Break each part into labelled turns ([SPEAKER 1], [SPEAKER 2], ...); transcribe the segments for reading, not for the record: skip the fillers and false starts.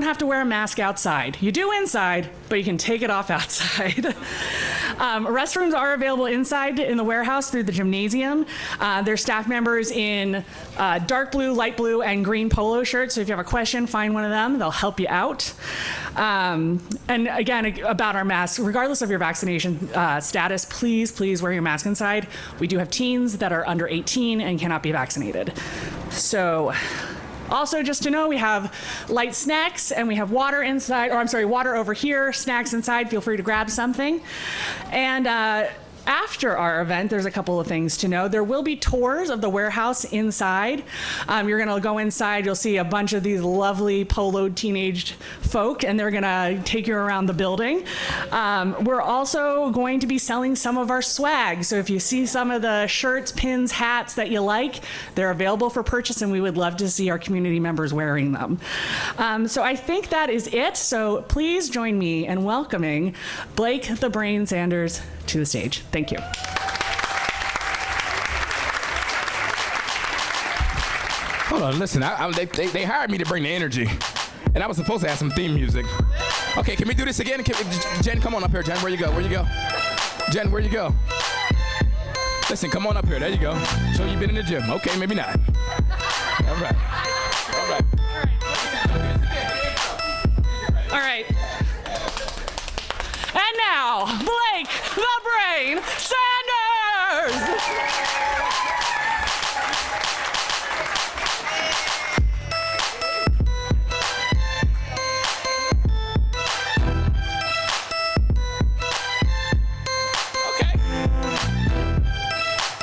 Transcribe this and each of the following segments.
[SPEAKER 1] have to wear a mask outside. You do inside, but you can take it off outside. Restrooms are available inside in the warehouse through the gymnasium. There's staff members in dark blue, light blue, and green polo shirts. So if you have a question, find one of them. They'll help you out. And again, about our masks, regardless of your vaccination status, please wear your mask inside. We do have teens that are under 18 and cannot be vaccinated. So also, just to know, we have light snacks and we have water inside, or I'm sorry, water over here, snacks inside. Feel free to grab something. And after our event, there's a couple of things to know. There will be tours of the warehouse inside. You're gonna go inside, you'll see a bunch of these lovely poloed teenage folk, and they're gonna take you around the building. We're also going to be selling some of our swag. So if you see some of the shirts, pins, hats that you like, they're available for purchase, and we would love to see our community members wearing them. So I think that is it. So please join me in welcoming Blake the Brain Sanders to the stage. Thank you.
[SPEAKER 2] Hold on, listen, they hired me to bring the energy, and I was supposed to have some theme music. Okay, can we do this again? Jen, come on up here, Jen, where you go, Jen, where you go? Listen, come on up here, there you go. So you've been in the gym, okay, maybe not. All right.
[SPEAKER 1] All right. And now, Blake the Brain Sanders!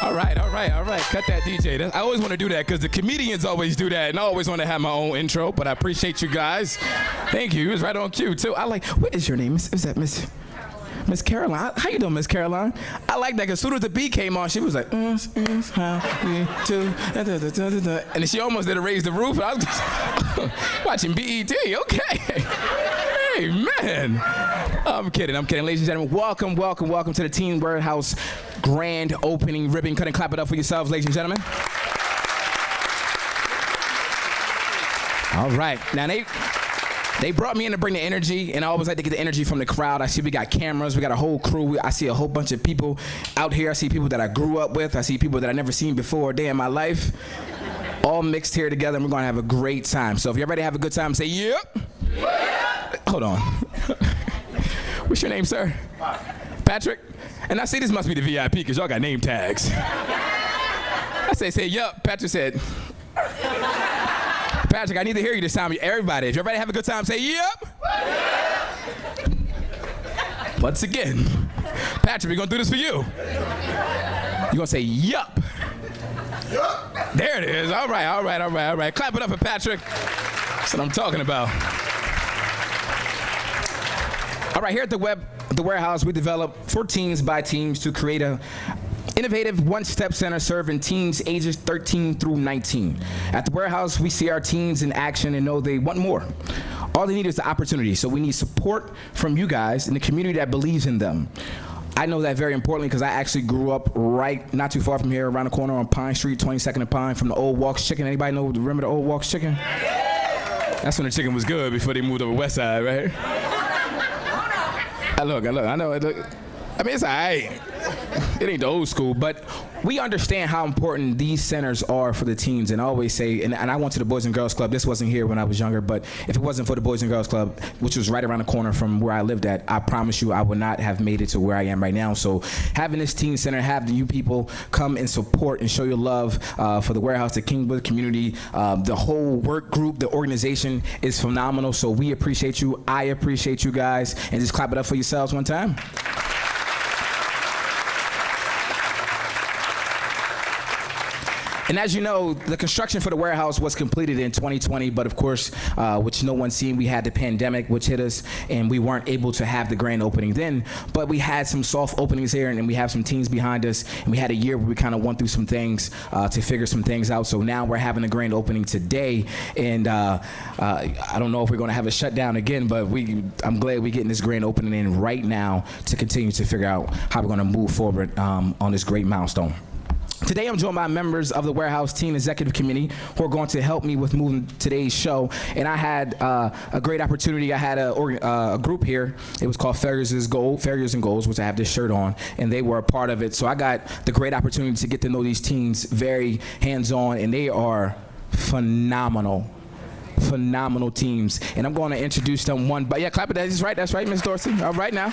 [SPEAKER 2] All right. Cut that, DJ. I always want to do that because the comedians always do that, and I always want to have my own intro, but I appreciate you guys. Thank you. It was right on cue, too. What is your name? Is that Miss Caroline? How you doing, Miss Caroline? I like that because as soon as the beat came on, she was like, how we do, and then she almost did a Raise the Roof. I was just watching BET. Okay. Hey, man. I'm kidding. Ladies and gentlemen, welcome to the Teen Warehouse grand opening ribbon cutting. Clap it up for yourselves, ladies and gentlemen. All right. Now, they brought me in to bring the energy, and I always like to get the energy from the crowd. I see we got cameras, we got a whole crew. I see a whole bunch of people out here. I see people that I grew up with. I see people that I never seen before a day in my life. All mixed here together, and we're gonna have a great time. So if you're ready to have a good time, say yep. Hold on. What's your name, sir? Patrick? And I see this must be the VIP because y'all got name tags. I say yup. Patrick said, Patrick, I need to hear you this time. Everybody, if you're ready to have a good time, say yup. Once again, Patrick, we're gonna do this for you. You're gonna say yup. There it is. All right. Clap it up for Patrick. That's what I'm talking about. All right, here at the warehouse, we develop for teens by teens to create a innovative one-step center serving teens ages 13 through 19. At the warehouse, we see our teens in action and know they want more. All they need is the opportunity, so we need support from you guys in the community that believes in them. I know that very importantly because I actually grew up right not too far from here, around the corner on Pine Street, 22nd and Pine, from the old Walks Chicken. Anybody remember the old Walks Chicken? That's when the chicken was good before they moved over West Side, right? I know. I mean, it's all right. It ain't the old school, but we understand how important these centers are for the teens. And I always say, and I went to the Boys and Girls Club. This wasn't here when I was younger, but if it wasn't for the Boys and Girls Club, which was right around the corner from where I lived at, I promise you I would not have made it to where I am right now. So having this teen center, have you people come and support and show your love for the warehouse, the Kingswood community, the whole work group, the organization is phenomenal. So we appreciate you. I appreciate you guys. And just clap it up for yourselves one time. And as you know, the construction for the warehouse was completed in 2020, but of course, which no one's seen, we had the pandemic which hit us, and we weren't able to have the grand opening then, but we had some soft openings here, and we have some teams behind us, and we had a year where we kind of went through some things to figure some things out. So now we're having a grand opening today, and I don't know if we're gonna have a shutdown again, but I'm glad we're getting this grand opening in right now to continue to figure out how we're gonna move forward on this great milestone. Today, I'm joined by members of the Warehouse Team Executive Committee who are going to help me with moving today's show. And I had a great opportunity. I had a group here. It was called Failures and Goals, which I have this shirt on, and they were a part of it. So I got the great opportunity to get to know these teams very hands-on, and they are phenomenal teams. And I'm going to introduce them one by, yeah, clap it, that's right, Ms. Dorsey. All right now.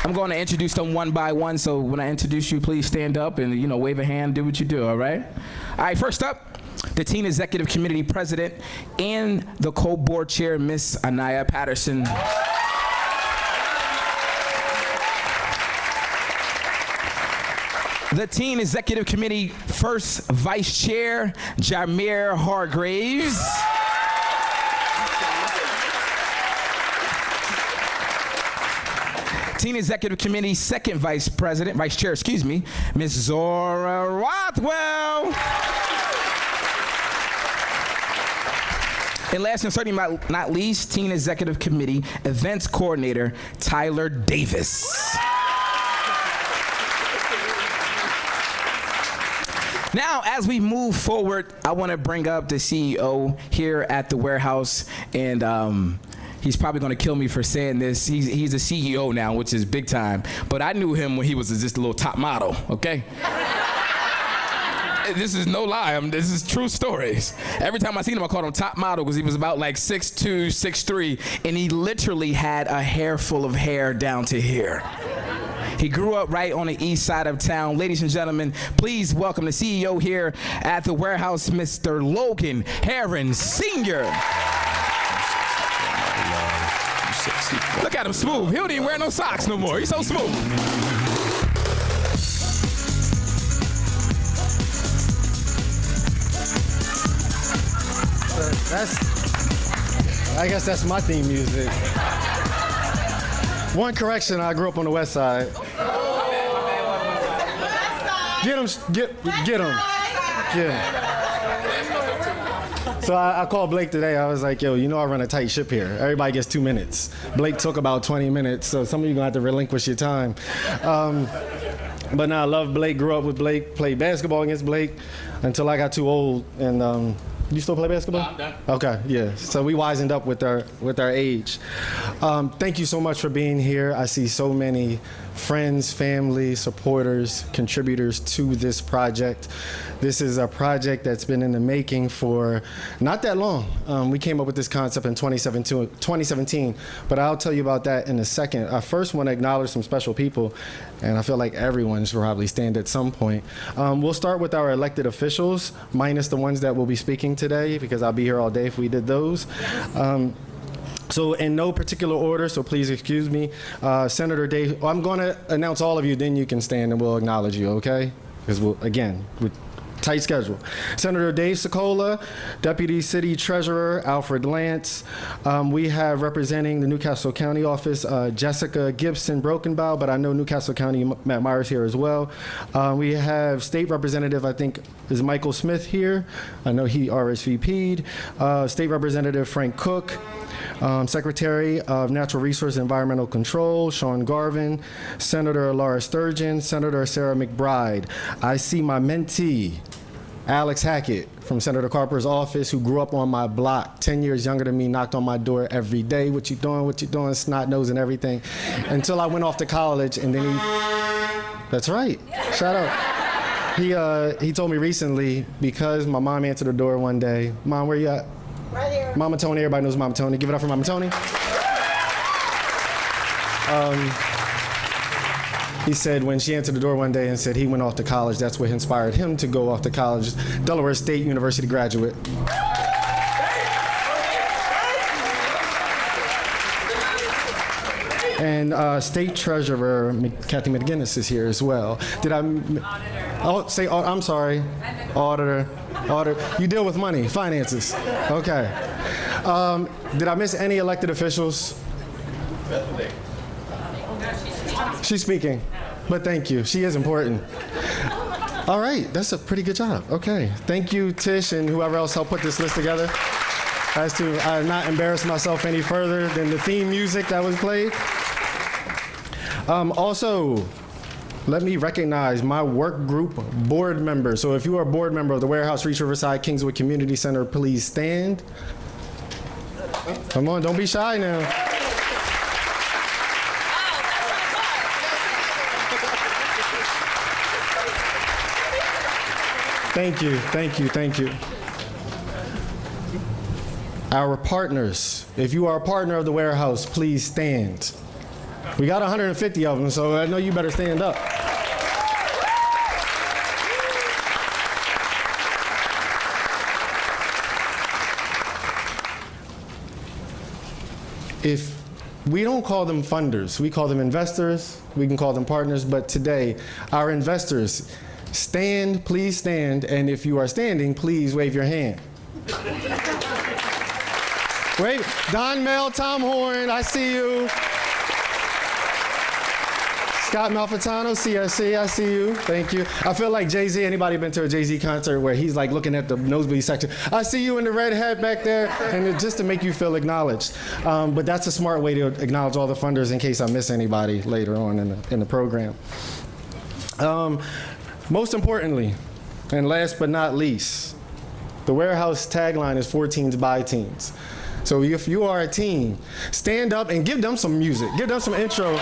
[SPEAKER 2] I'm going to introduce them one by one, so when I introduce you, please stand up and, you know, wave a hand, do what you do, all right? All right, first up, the Teen Executive Committee President and the co-board chair, Miss Anaya Patterson. The Teen Executive Committee First Vice Chair, Jameer Hargraves. Teen Executive Committee Second Vice Chair, Ms. Zora Rothwell. And last and certainly not least, Teen Executive Committee Events Coordinator, Tyler Davis. Now, as we move forward, I want to bring up the CEO here at the warehouse, and he's probably going to kill me for saying this. He's a CEO now, which is big time. But I knew him when he was just a little top model, okay? This is no lie. This is true stories. Every time I seen him, I called him top model because he was about like 6'2", 6'3", and he literally had a hair full of hair down to here. He grew up right on the east side of town. Ladies and gentlemen, please welcome the CEO here at the warehouse, Mr. Logan Heron Sr. Look at him, smooth. He don't even wear no socks no more. He's so smooth.
[SPEAKER 3] I guess that's my theme music. One correction, I grew up on the west side. Get him. So I called Blake today. I was like, yo, you know I run a tight ship here. Everybody gets 2 minutes. Blake took about 20 minutes, so some of you going to have to relinquish your time. But now I love Blake, grew up with Blake, played basketball against Blake until I got too old. And you still play basketball? No, I'm done. Okay, yeah. So we wisened up with our age. Thank you so much for being here. I see so many friends, family, supporters, contributors to this project. This is a project that's been in the making for not that long. We came up with this concept in 2017, but I'll tell you about that in a second. I first want to acknowledge some special people, and I feel like everyone should probably stand at some point. We'll start with our elected officials, minus the ones that will be speaking today, because I'll be here all day if we did those. So in no particular order, so please excuse me. Senator Dave, I'm going to announce all of you, then you can stand and we'll acknowledge you, okay? Because again, tight schedule. Senator Dave Sokola, Deputy City Treasurer Alfred Lance. We have representing the Newcastle County office, Jessica Gibson Brokenbow, but I know Newcastle County, Matt Myers here as well. We have State Representative, I think, is Michael Smith here. I know he RSVP'd. State Representative Frank Cook. Secretary of Natural Resource and Environmental Control, Sean Garvin, Senator Laura Sturgeon, Senator Sarah McBride. I see my mentee, Alex Hackett from Senator Carper's office, who grew up on my block, 10 years younger than me, knocked on my door every day. What you doing, snot nose and everything, until I went off to college, and then that's right, shout out. He told me recently, because my mom answered the door one day, Mom, where you at? Right here. Mama Tony, everybody knows Mama Tony. Give it up for Mama Tony. He said when she answered the door one day and said he went off to college, that's what inspired him to go off to college. Delaware State University graduate. And State Treasurer Kathy McGinnis is here as well. Did I? Oh, say, I'm sorry. Auditor. You deal with money, finances. Okay. Did I miss any elected officials? She's speaking, but thank you. She is important. All right, that's a pretty good job. Okay. Thank you, Tish, and whoever else helped put this list together. As to not embarrass myself any further than the theme music that was played. Also, let me recognize my work group board members. So if you are a board member of the Warehouse Reach Riverside Kingswood Community Center, please stand. Come on, don't be shy now. Thank you, thank you, thank you. Our partners, if you are a partner of the Warehouse, please stand. We got 150 of them, so I know you better stand up. If we don't call them funders, we call them investors, we can call them partners, but today, our investors, stand, please stand, and if you are standing, please wave your hand. Wait, Don Mel, Tom Horn, I see you. Scott Malfitano, CRC, I see you. Thank you. I feel like Jay-Z. Anybody been to a Jay-Z concert where he's like looking at the nosebleed section? I see you in the red hat back there, and just to make you feel acknowledged. But that's a smart way to acknowledge all the funders in case I miss anybody later on in the program. Most importantly, and last but not least, the Warehouse tagline is for teens by teens. So if you are a teen, stand up and give them some music. Give them some intro.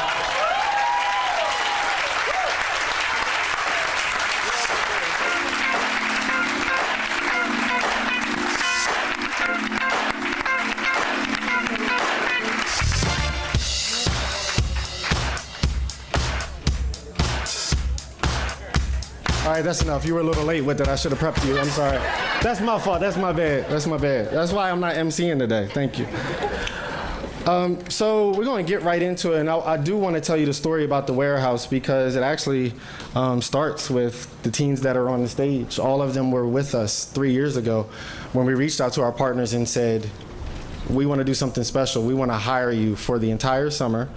[SPEAKER 3] All right, that's enough. You were a little late with it. I should have prepped you. I'm sorry. That's my fault. That's my bad. That's my bad. That's why I'm not emceeing today. Thank you. So we're going to get right into it, and I do want to tell you the story about the Warehouse because it actually starts with the teens that are on the stage. All of them were with us 3 years ago when we reached out to our partners and said, we want to do something special. We want to hire you for the entire summer.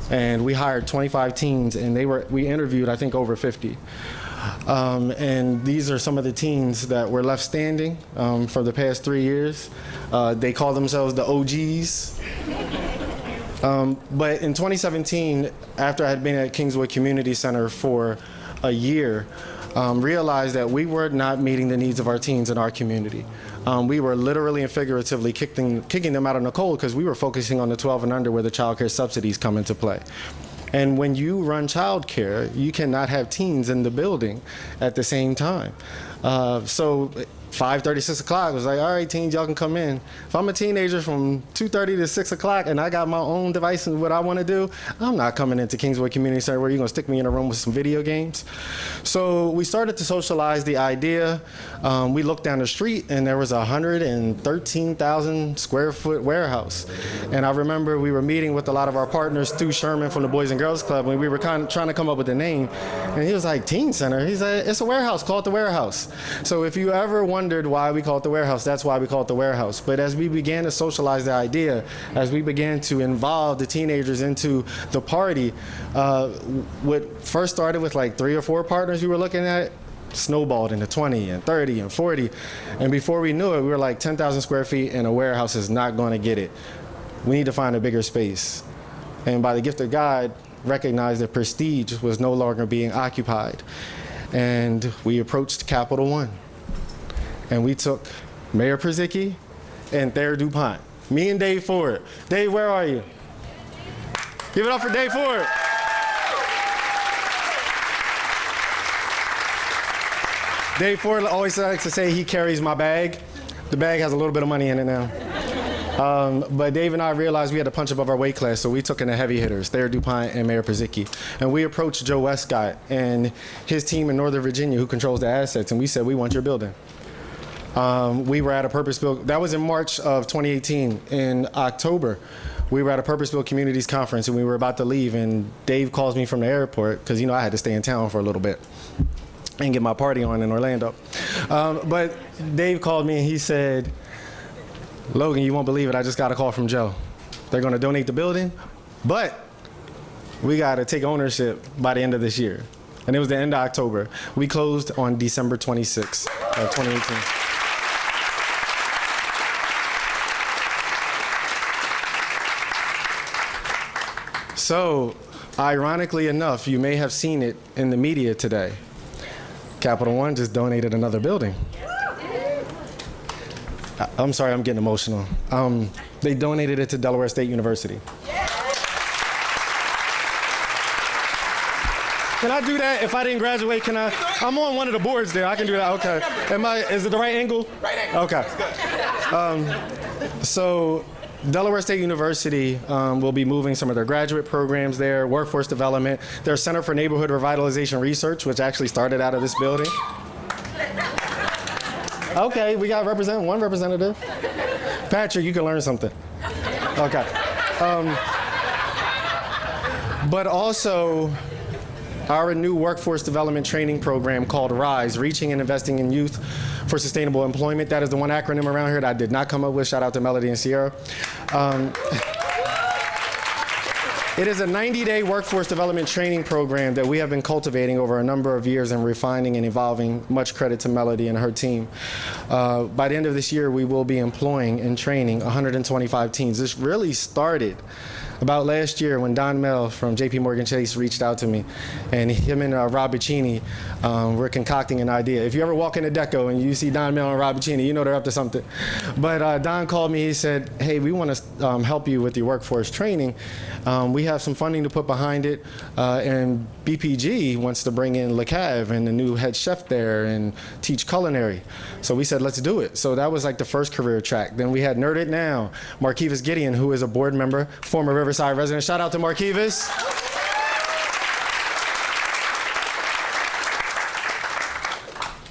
[SPEAKER 3] And we hired 25 teens, and we interviewed, I think, over 50. And these are some of the teens that were left standing for the past 3 years. They call themselves the OGs. But in 2017, after I had been at Kingswood Community Center for a year, realized that we were not meeting the needs of our teens in our community. We were literally and figuratively kicking them out in the cold because we were focusing on the 12 and under where the child care subsidies come into play. And when you run childcare, you cannot have teens in the building at the same time. So 5:30, 6 o'clock, I was like, all right, teens, y'all can come in. If I'm a teenager from 2:30 to 6 o'clock and I got my own device and what I want to do, I'm not coming into Kingswood Community Center where you're going to stick me in a room with some video games. So we started to socialize the idea. We looked down the street and there was a 113,000 square foot warehouse. And I remember we were meeting with a lot of our partners, Stu Sherman from the Boys and Girls Club, and we were kind of trying to come up with a name. And he was like, Teen Center? He said, it's a warehouse, call it the Warehouse. So if you ever wondered why we call it the Warehouse, that's why we call it the Warehouse. But as we began to socialize the idea, as we began to involve the teenagers into the party, what first started with like 3 or 4 partners we were looking at, snowballed into 20 and 30 and 40. And before we knew it, we were like 10,000 square feet and a warehouse is not going to get it. We need to find a bigger space. And by the gift of God, recognized that Prestige was no longer being occupied. And we approached Capital One. And we took Mayor Przicki and Thayer DuPont. Me and Dave Ford. Dave, where are you? Give it up for Dave Ford. Dave Ford always likes to say he carries my bag. The bag has a little bit of money in it now. But Dave and I realized we had to punch above our weight class, so we took in the heavy hitters, Thayer DuPont and Mayor Przicki. And we approached Joe Westcott and his team in Northern Virginia who controls the assets, and we said, we want your building. We were at a purpose-built, that was in March of 2018. In October, we were at a purpose-built communities conference and we were about to leave, and Dave calls me from the airport, because you know I had to stay in town for a little bit and get my party on in Orlando. But Dave called me and he said, Logan, you won't believe it, I just got a call from Joe. They're gonna donate the building, but we gotta take ownership by the end of this year. And it was the end of October. We closed on December 26th of 2018. So Ironically enough, you may have seen it in the media today. Capital One just donated another building. I'm sorry, I'm getting emotional. They donated it to Delaware State University. Can I do that? If I didn't graduate, can I? I'm on one of the boards there. I can do that. Okay. Is it the right angle?
[SPEAKER 2] Right angle.
[SPEAKER 3] Okay.
[SPEAKER 2] That's good.
[SPEAKER 3] So Delaware State University will be moving some of their graduate programs there, workforce development. Their Center for Neighborhood Revitalization Research, which actually started out of this building. Okay, we got one representative. Patrick, you can learn something. Okay. But also, our new workforce development training program called RISE, Reaching and Investing in Youth for Sustainable Employment. That is the one acronym around here that I did not come up with. Shout out to Melody and Sierra. It is a 90-day workforce development training program that we have been cultivating over a number of years and refining and evolving. Much credit to Melody and her team. By the end of this year, we will be employing and training 125 teens. This really started about last year when Don Mel from JP Morgan Chase reached out to me, and him and Rob Bicini were concocting an idea. If you ever walk into Deco and you see Don Mel and Rob Bicini, you know they're up to something. But Don called me, he said, hey, we want to help you with your workforce training. We have some funding to put behind it, and BPG wants to bring in Le Cave and the new head chef there and teach culinary. So we said, let's do it. So that was like the first career track. Then we had Nerd It Now, Marquivas Gideon, who is a board member, former Riverside resident. Shout out to Marquivas.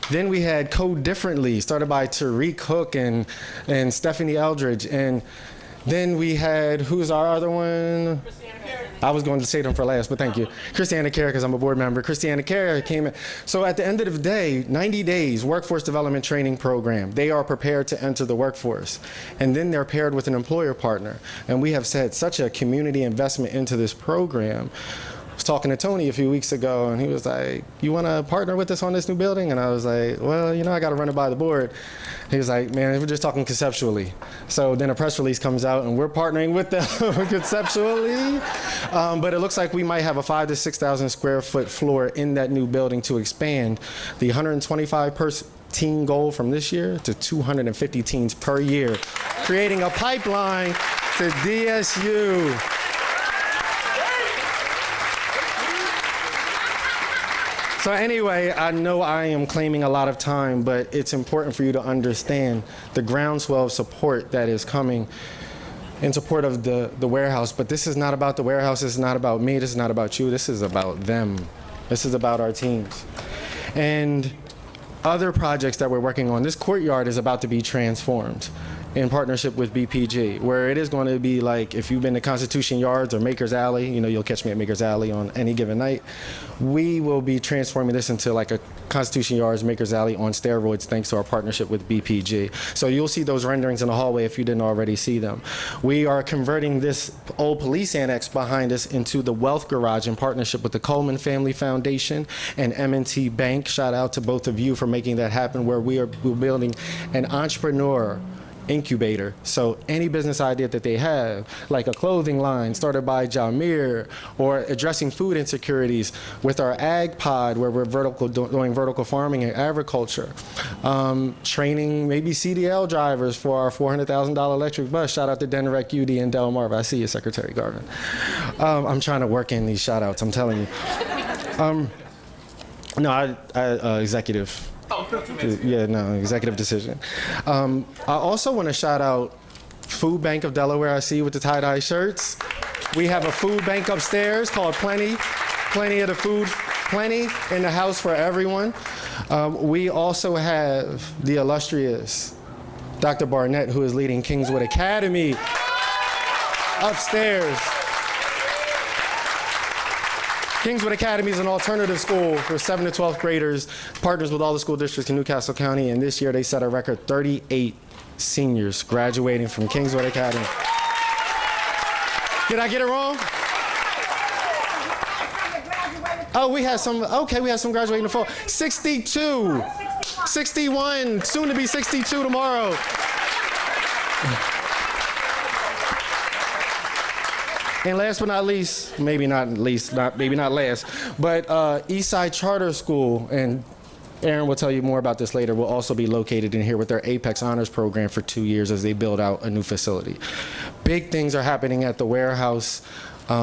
[SPEAKER 3] Then we had Code Differently, started by Tariq Hook and Stephanie Eldridge. And then we had, who's our other one? I was going to say them for last, but thank you. Christiana Kerr, because I'm a board member. Christiana Kerr came in. So at the end of the day, 90 days, workforce development training program. They are prepared to enter the workforce. And then they're paired with an employer partner. And we have said such a community investment into this program. I was talking to Tony a few weeks ago, and he was like, you want to partner with us on this new building? And I was like, well, you know, I got to run it by the board. He was like, man, we're just talking conceptually. So then a press release comes out, and we're partnering with them conceptually. But it looks like we might have a 5,000 to 6,000 square foot floor in that new building to expand the 125 teen goal from this year to 250 teens per year, creating a pipeline to DSU. So anyway, I know I am claiming a lot of time, but it's important for you to understand the groundswell of support that is coming in support of the warehouse. But this is not about the warehouse. This is not about me. This is not about you. This is about them. This is about our teams. And other projects that we're working on. This courtyard is about to be transformed in partnership with BPG, where it is going to be like, if you've been to Constitution Yards or Maker's Alley, you know, you'll catch me at Maker's Alley on any given night. We will be transforming this into like a Constitution Yards, Maker's Alley on steroids, thanks to our partnership with BPG. So you'll see those renderings in the hallway if you didn't already see them. We are converting this old police annex behind us into the Wealth Garage in partnership with the Coleman Family Foundation and M&T Bank. Shout out to both of you for making that happen, where we're building an entrepreneur incubator. So any business idea that they have, like a clothing line started by Jamir, or addressing food insecurities with our ag pod, where we're doing vertical farming and agriculture, training maybe CDL drivers for our $400,000 electric bus. Shout out to Denrec UD and Delmarva. I see you, Secretary Garvin. I'm trying to work in these shout outs, I'm telling you. Executive. Yeah, no, executive decision. I also want to shout out Food Bank of Delaware. I see you with the tie-dye shirts. We have a food bank upstairs called Plenty. Plenty of the food, plenty in the house for everyone. We also have the illustrious Dr. Barnett, who is leading Kingswood Academy upstairs. Kingswood Academy is an alternative school for 7th to 12th graders, partners with all the school districts in Newcastle County, and this year they set a record 38 seniors graduating from Kingswood Academy. Did I get it wrong? Oh, we have some graduating in the fall. 62, 61, soon to be 62 tomorrow. And last but not least, maybe not last, but Eastside Charter School, and Aaron will tell you more about this later, will also be located in here with their Apex Honors program for 2 years as they build out a new facility. Big things are happening at the warehouse.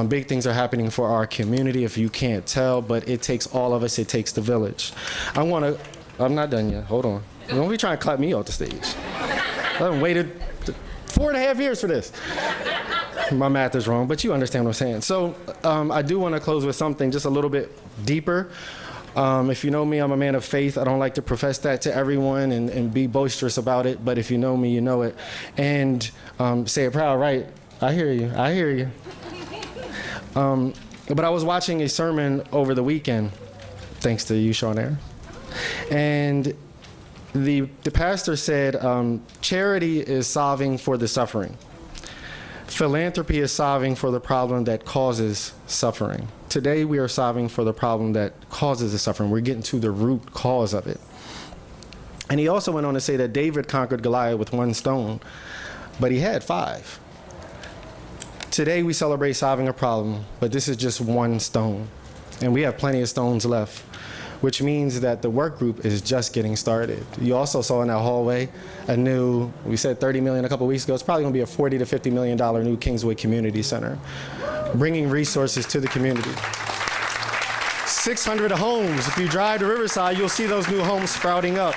[SPEAKER 3] Big things are happening for our community, if you can't tell, but it takes all of us, it takes the village. I'm not done yet, hold on. Don't be trying to clap me off the stage. I've waited 4.5 years for this. My math is wrong, but you understand what I'm saying. So I do want to close with something just a little bit deeper. If you know me, I'm a man of faith. I don't like to profess that to everyone and be boisterous about it, but if you know me, you know it. And say it proud, right? I hear you, I hear you. But I was watching a sermon over the weekend, thanks to you, Sean Air. And the pastor said, charity is solving for the suffering. Philanthropy is solving for the problem that causes suffering. Today we are solving for the problem that causes the suffering. We're getting to the root cause of it. And he also went on to say that David conquered Goliath with 1 stone, but he had 5. Today we celebrate solving a problem, but this is just 1 stone. And we have plenty of stones left, which means that the work group is just getting started. You also saw in that hallway a new, we said $30 million a couple weeks ago, it's probably gonna be a $40 to $50 million new Kingswood Community Center, bringing resources to the community. 600 homes. If you drive to Riverside, you'll see those new homes sprouting up.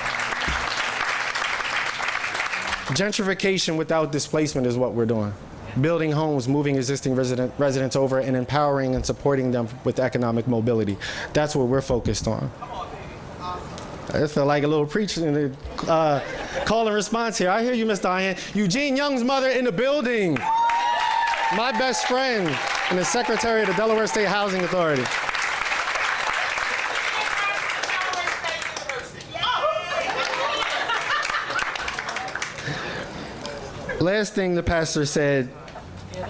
[SPEAKER 3] Gentrification without displacement is what we're doing. Building homes, moving existing residents over, and empowering and supporting them with economic mobility. That's what we're focused on. I just feel like a little preaching, call and response here. I hear you, Miss Diane. Eugene Young's mother in the building. My best friend and the secretary of the Delaware State Housing Authority. Last thing the pastor said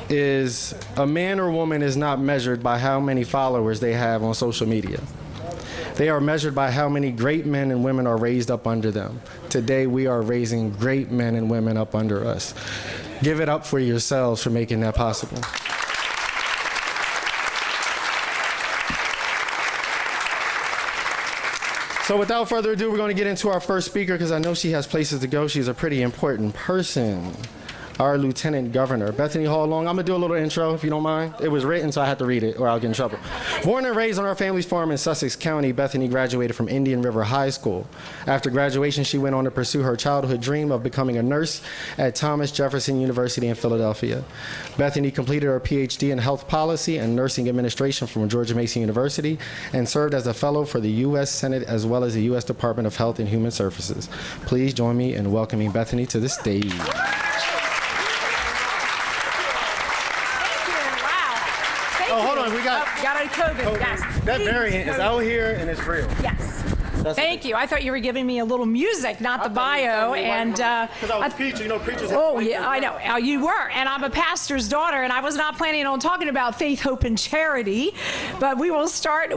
[SPEAKER 3] is a man or woman is not measured by how many followers they have on social media. They are measured by how many great men and women are raised up under them. Today we are raising great men and women up under us. Give it up for yourselves for making that possible. So without further ado, we're going to get into our first speaker because I know she has places to go. She's a pretty important person. Our Lieutenant Governor, Bethany Hall Long. I'm gonna do a little intro if you don't mind. It was written, so I had to read it or I'll get in trouble. Born and raised on our family's farm in Sussex County, Bethany graduated from Indian River High School. After graduation, she went on to pursue her childhood dream of becoming a nurse at Thomas Jefferson University in Philadelphia. Bethany completed her PhD in health policy and nursing administration from George Mason University and served as a fellow for the U.S. Senate as well as the U.S. Department of Health and Human Services. Please join me in welcoming Bethany to the stage. We got
[SPEAKER 4] a COVID, yes.
[SPEAKER 3] That variant is out here and it's real.
[SPEAKER 4] Yes. Thank you. I thought you were giving me a little music, not the bio. And
[SPEAKER 3] because I was preaching, you know, preachers.
[SPEAKER 4] Oh yeah, I know. You were, and I'm a pastor's daughter, and I was not planning on talking about faith, hope, and charity, but we will start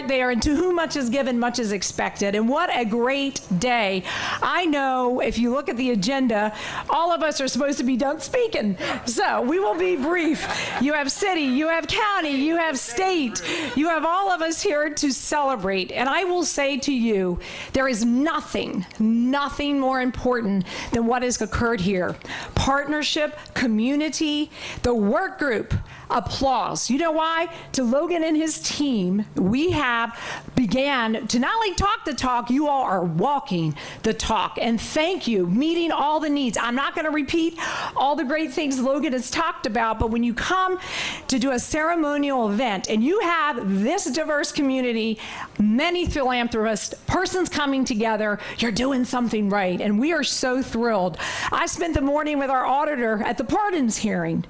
[SPEAKER 4] there. And to whom much is given, much is expected. And what a great day! I know if you look at the agenda, all of us are supposed to be done speaking, so we will be brief. You have city, you have county, you have state, you have all of us here to celebrate. And I will say to you, there is nothing more important than what has occurred here. Partnership, community, the work group, applause. You know why? To Logan and his team, we have began to not only talk the talk, you all are walking the talk. And thank you, meeting all the needs. I'm not going to repeat all the great things Logan has talked about, but when you come to do a ceremonial event and you have this diverse community, many philanthropists, persons coming together, you're doing something right. And we are so thrilled. I spent the morning with our auditor at the pardons hearing.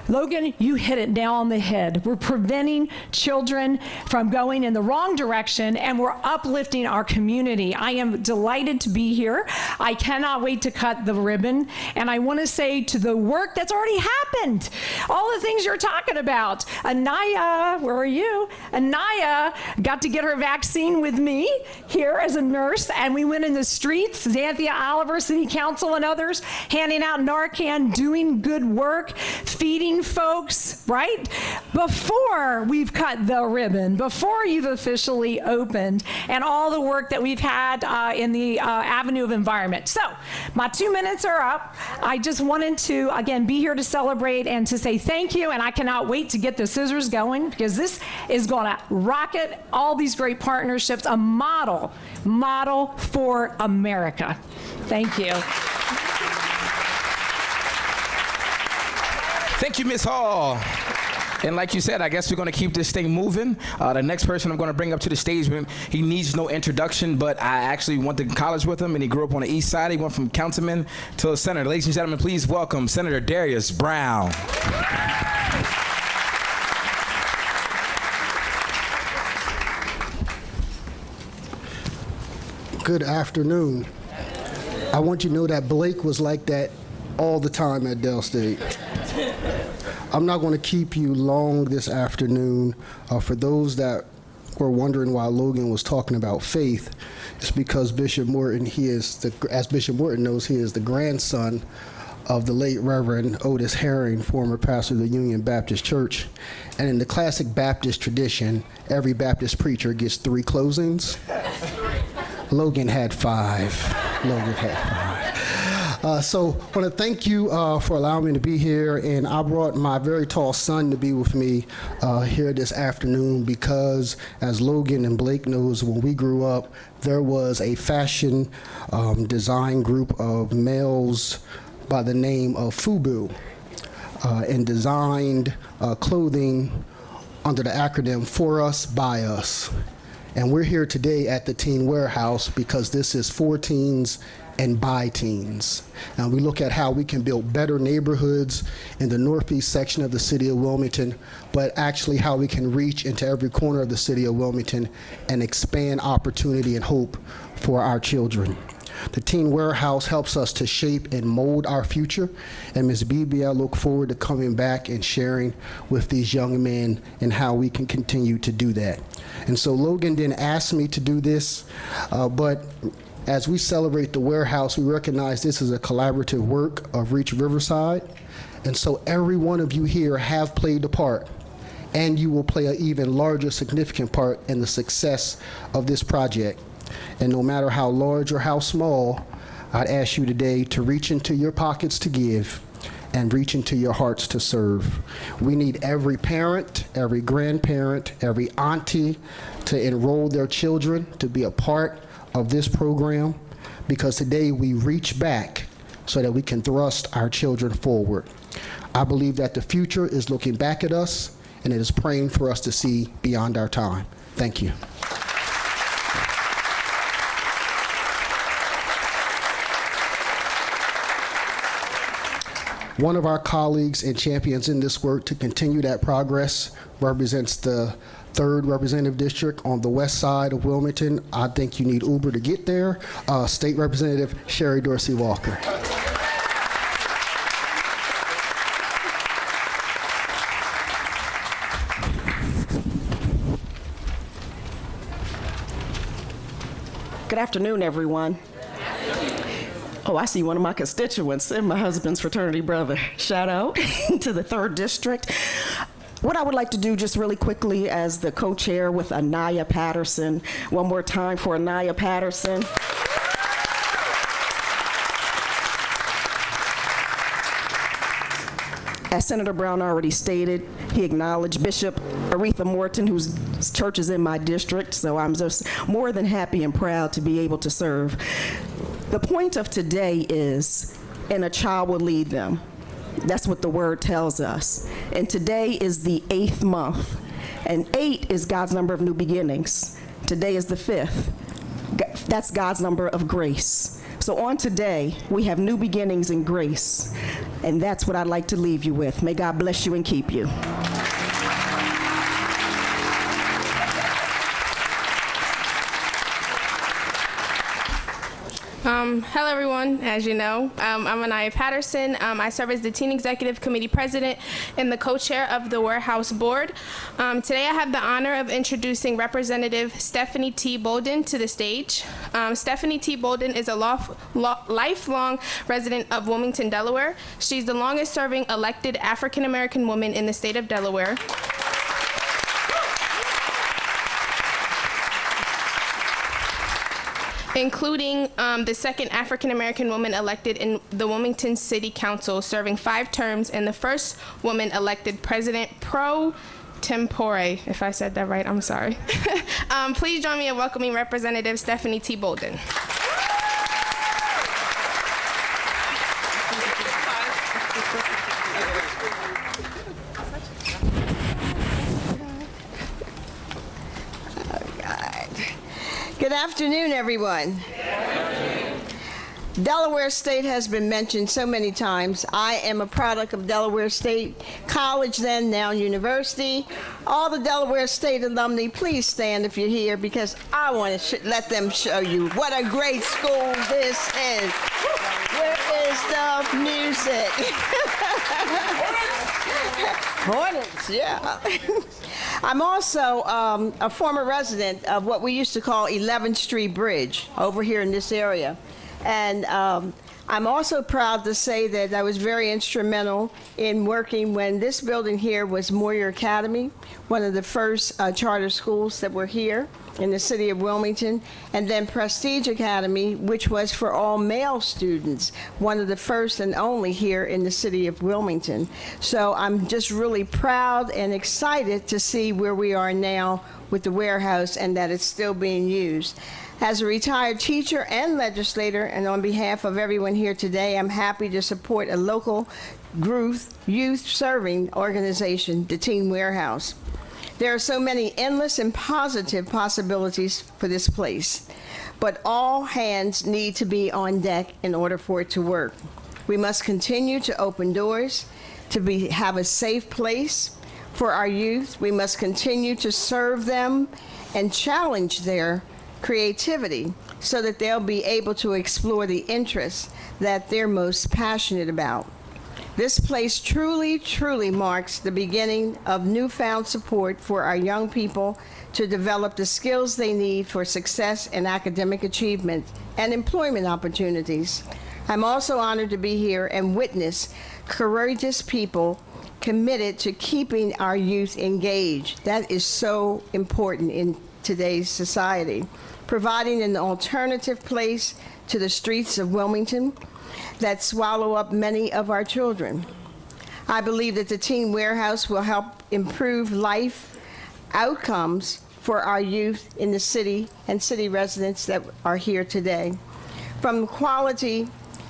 [SPEAKER 4] Logan, you hit it nail on the head. We're preventing children from going in the wrong direction, and we're uplifting our community. I am delighted to be here. I cannot wait to cut the ribbon. And I want to say to the work that's already happened, all the things you're talking about. Anaya, where are you? Anaya got to get her vaccine with me. here as a nurse, and we went in the streets, Xanthia Oliver, City Council, and others, handing out Narcan, doing good work, feeding folks, right? Before we've cut the ribbon, before you've officially opened, and all the work that we've had in the avenue of environment. So, my 2 minutes are up. I just wanted to, again, be here to celebrate and to say thank you, and I cannot wait to get the scissors going, because this is going to rocket all these great partnerships, a model for America. Thank you.
[SPEAKER 2] Thank you, Ms. Hall. And like you said, I guess we're going to keep this thing moving. The next person I'm going to bring up to the stage, he needs no introduction, but I actually went to college with him, and he grew up on the east side. He went from councilman to a senator. Ladies and gentlemen, please welcome Senator Darius Brown.
[SPEAKER 5] Good afternoon. I want you to know that Blake was like that all the time at Dell State. I'm not going to keep you long this afternoon. For those that were wondering why Logan was talking about faith, it's because Bishop Morton, as Bishop Morton knows, he is the grandson of the late Reverend Otis Herring, former pastor of the Union Baptist Church. And in the classic Baptist tradition, every Baptist preacher gets 3 closings. Logan had 5. Logan had 5. So I want to thank you for allowing me to be here, and I brought my very tall son to be with me here this afternoon because, as Logan and Blake knows, when we grew up, there was a fashion design group of males by the name of FUBU, and designed clothing under the acronym For Us, By Us. And we're here today at the Teen Warehouse because this is for teens and by teens. And we look at how we can build better neighborhoods in the northeast section of the city of Wilmington, but actually how we can reach into every corner of the city of Wilmington and expand opportunity and hope for our children. The Teen Warehouse helps us to shape and mold our future. And Ms. Beebe, I look forward to coming back and sharing with these young men and how we can continue to do that. And so Logan didn't ask me to do this, but as we celebrate the warehouse, we recognize this is a collaborative work of Reach Riverside. And so every one of you here have played a part, and you will play an even larger significant part in the success of this project. And no matter how large or how small, I'd ask you today to reach into your pockets to give and reach into your hearts to serve. We need every parent, every grandparent, every auntie to enroll their children to be a part of this program, because today we reach back so that we can thrust our children forward. I believe that the future is looking back at us, and it is praying for us to see beyond our time. Thank you. One of our colleagues and champions in this work to continue that progress represents the 3rd Representative District on the west side of Wilmington. I think you need Uber to get there. State Representative Sherry Dorsey Walker.
[SPEAKER 6] Good afternoon, everyone. Oh, I see one of my constituents and my husband's fraternity brother. Shout out to the 3rd District. What I would like to do just really quickly as the co-chair with Anaya Patterson, one more time for Anaya Patterson. As Senator Brown already stated, he acknowledged Bishop Aretha Morton, whose church is in my district, so I'm just more than happy and proud to be able to serve. The point of today is, and a child will lead them. That's what the word tells us. And today is the 8th month, and 8 is God's number of new beginnings. Today is the 5th. That's God's number of grace. So on today, we have new beginnings in grace, and that's what I'd like to leave you with. May God bless you and keep you.
[SPEAKER 7] Hello, everyone. As you know, I'm Anaya Patterson. I serve as the Teen Executive Committee President and the co-chair of the Warehouse Board. Today, I have the honor of introducing Representative Stephanie T. Bolden to the stage. Stephanie T. Bolden is a lifelong resident of Wilmington, Delaware. She's the longest-serving elected African-American woman in the state of Delaware. Including the second African-American woman elected in the Wilmington City Council, serving 5 terms, and the first woman elected president pro tempore. If I said that right, I'm sorry. Please join me in welcoming Representative Stephanie T. Bolden.
[SPEAKER 8] Good afternoon, everyone. Delaware State has been mentioned so many times. I am a product of Delaware State College then, now university. All the Delaware State alumni, please stand if you're here, because I want to let them show you what a great school this is. Where is the music? Hornets, yeah. I'm also a former resident of what we used to call 11th Street Bridge over here in this area. And I'm also proud to say that I was very instrumental in working when this building here was Moyer Academy, one of the first charter schools that were here in the city of Wilmington, and then Prestige Academy, which was for all male students, one of the first and only here in the city of Wilmington. So I'm just really proud and excited to see where we are now with the warehouse and that it's still being used. As a retired teacher and legislator, and on behalf of everyone here today, I'm happy to support a local youth serving organization, the Teen Warehouse. There are so many endless and positive possibilities for this place, but all hands need to be on deck in order for it to work. We must continue to open doors, to have a safe place for our youth. We must continue to serve them and challenge their creativity so that they'll be able to explore the interests that they're most passionate about. This place truly, truly marks the beginning of newfound support for our young people to develop the skills they need for success and academic achievement and employment opportunities. I'm also honored to be here and witness courageous people committed to keeping our youth engaged. That is so important in today's society. Providing an alternative place to the streets of Wilmington that swallow up many of our children. I believe that the Teen Warehouse will help improve life outcomes for our youth in the city and city residents that are here today. From quality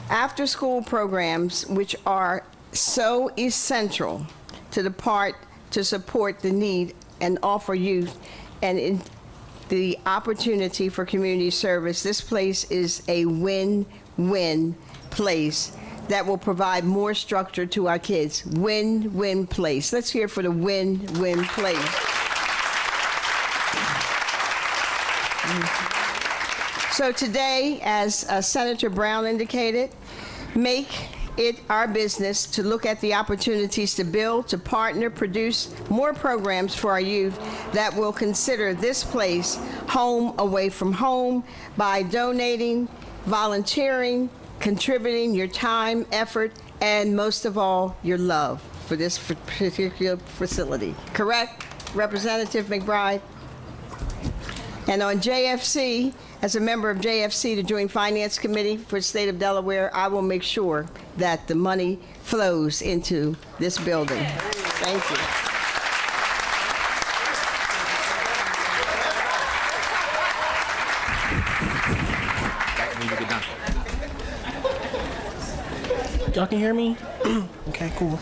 [SPEAKER 8] after-school programs, which are so essential to the part to support the need and offer youth and the opportunity for community service, this place is a win-win place that will provide more structure to our kids. Win-win place. Let's hear for the win-win place. So today, as Senator Brown indicated, make it our business to look at the opportunities to build, to partner, produce more programs for our youth that will consider this place home away from home by donating, volunteering, contributing your time, effort, and most of all, your love for this particular facility. Correct, Representative McBride? And on JFC, as a member of JFC, the Joint Finance Committee for the state of Delaware, I will make sure that the money flows into this building. Thank you.
[SPEAKER 9] Y'all can hear me? Okay, cool.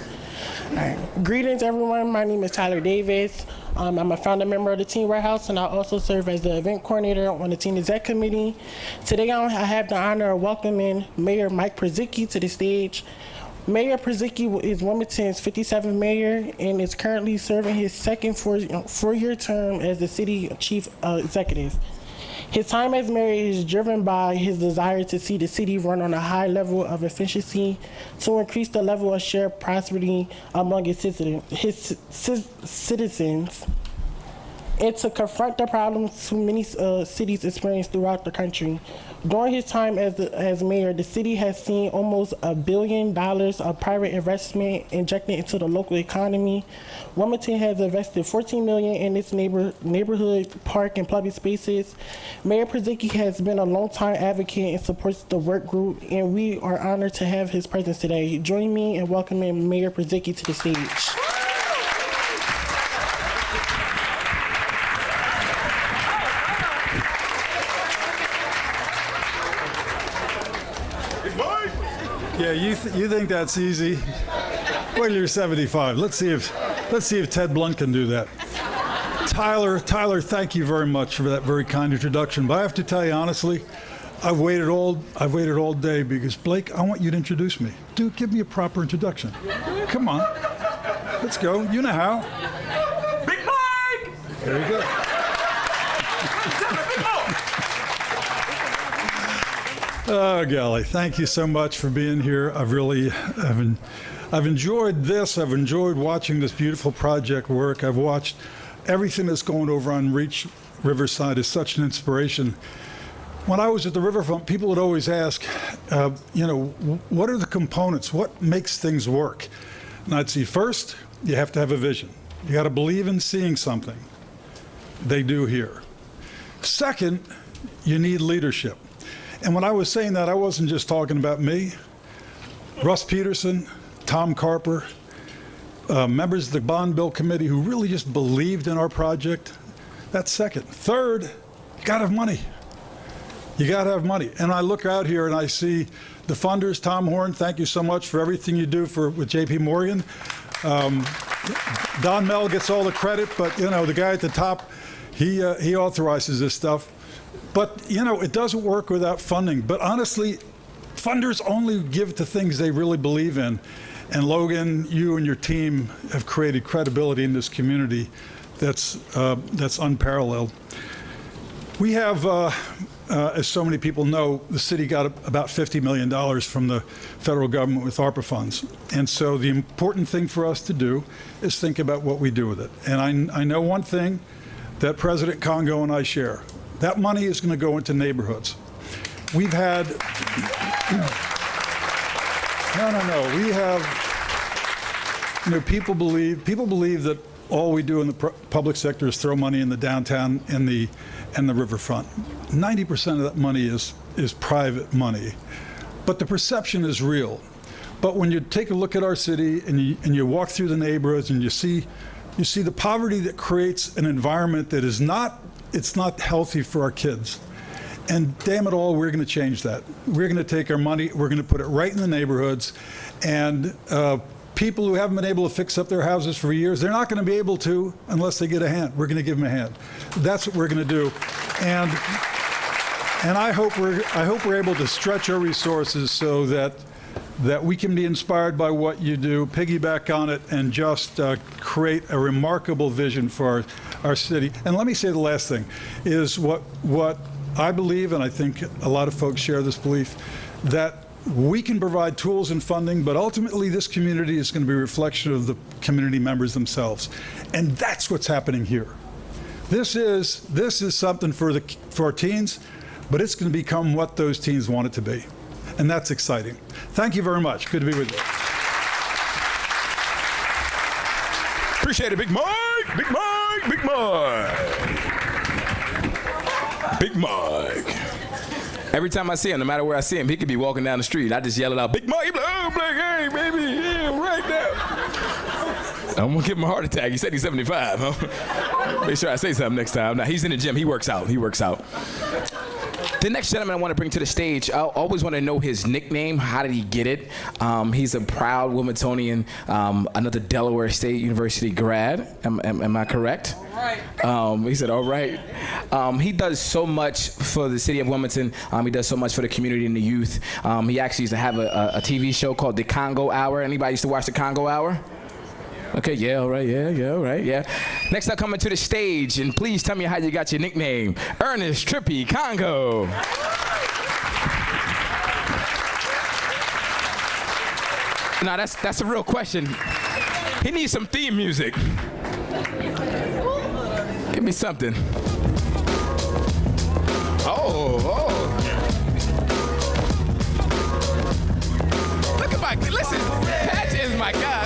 [SPEAKER 9] All right. Greetings, everyone. My name is Tyler Davis. I'm a founder member of the Teen Warehouse, and I also serve as the event coordinator on the Teen Exec Committee. Today, I have the honor of welcoming Mayor Mike Przicki to the stage. Mayor Przicki is Wilmington's 57th mayor and is currently serving his second four-year term as the city chief executive. His time as mayor is driven by his desire to see the city run on a high level of efficiency, to increase the level of shared prosperity among his citizens, and to confront the problems too many cities experience throughout the country. During his time as mayor, the city has seen almost $1 billion of private investment injected into the local economy. Wilmington has invested $14 million in its neighborhood park and public spaces. Mayor Purzycki has been a longtime advocate and supports the WRK Group, and we are honored to have his presence today. Join me in welcoming Mayor Purzycki to the stage.
[SPEAKER 10] Yeah, you think that's easy? Wait till you're 75. Let's see if Ted Blunt can do that. Tyler, thank you very much for that very kind introduction. But I have to tell you honestly, I've waited all day because Blake, I want you to introduce me. Dude, give me a proper introduction. Come on, let's go. You know how.
[SPEAKER 11] Big Mike.
[SPEAKER 10] There you go. Oh, golly, thank you so much for being here. I've enjoyed this. I've enjoyed watching this beautiful project work. I've watched everything that's going over on Riverside is such an inspiration. When I was at the riverfront, people would always ask, what are the components? What makes things work? And I'd say, first, you have to have a vision. You got to believe in seeing something. They do here. Second, you need leadership. And when I was saying that, I wasn't just talking about me. Russ Peterson, Tom Carper, members of the Bond Bill Committee who really just believed in our project. That's second. Third, you gotta have money. You gotta have money. And I look out here and I see the funders, Tom Horn, thank you so much for everything you do with JP Morgan. Don Mel gets all the credit, but the guy at the top, he authorizes this stuff. But, it doesn't work without funding. But honestly, funders only give to things they really believe in. And Logan, you and your team have created credibility in this community that's unparalleled. We have, as so many people know, the city got about $50 million from the federal government with ARPA funds. And so the important thing for us to do is think about what we do with it. And I know one thing that President Congo and I share. That money is going to go into neighborhoods. We've had, we have, people believe that all we do in the public sector is throw money in the downtown and the riverfront. 90% of that money is private money, but the perception is real. But when you take a look at our city and you walk through the neighborhoods and you see the poverty that creates an environment that is not healthy for our kids. And damn it all, we're going to change that. We're going to take our money, we're going to put it right in the neighborhoods, and people who haven't been able to fix up their houses for years, they're not going to be able to unless they get a hand. We're going to give them a hand. That's what we're going to do. And I hope we're able to stretch our resources so that we can be inspired by what you do, piggyback on it, and just create a remarkable vision for our city. And let me say the last thing is what I believe, and I think a lot of folks share this belief, that we can provide tools and funding, but ultimately this community is going to be a reflection of the community members themselves. And that's what's happening here. This is something for our teens, but it's going to become what those teens want it to be. And that's exciting. Thank you very much. Good to be with you.
[SPEAKER 2] Appreciate it, Big Mike. Big Mike. Big Mike. Big Mike. Every time I see him, no matter where I see him, he could be walking down the street. I just yell it out, Big Mike. He'd be like, oh, Blake, hey, baby, yeah, right now. I'm gonna give him a heart attack. He said he's 75, huh? Make sure I say something next time. Now, he's in the gym. He works out. The next gentleman I want to bring to the stage, I always want to know his nickname. How did he get it? He's a proud Wilmingtonian, another Delaware State University grad. Am I correct? All right. He said, all right. He does so much for the city of Wilmington. He does so much for the community and the youth. He actually used to have a TV show called The Congo Hour. Anybody used to watch The Congo Hour? Okay, yeah, all right, all right, yeah. Next up, coming to the stage, and please tell me how you got your nickname. Ernest Trippy Congo. Now, that's a real question. He needs some theme music. Give me something. Oh. Look at listen, Patch is my guy.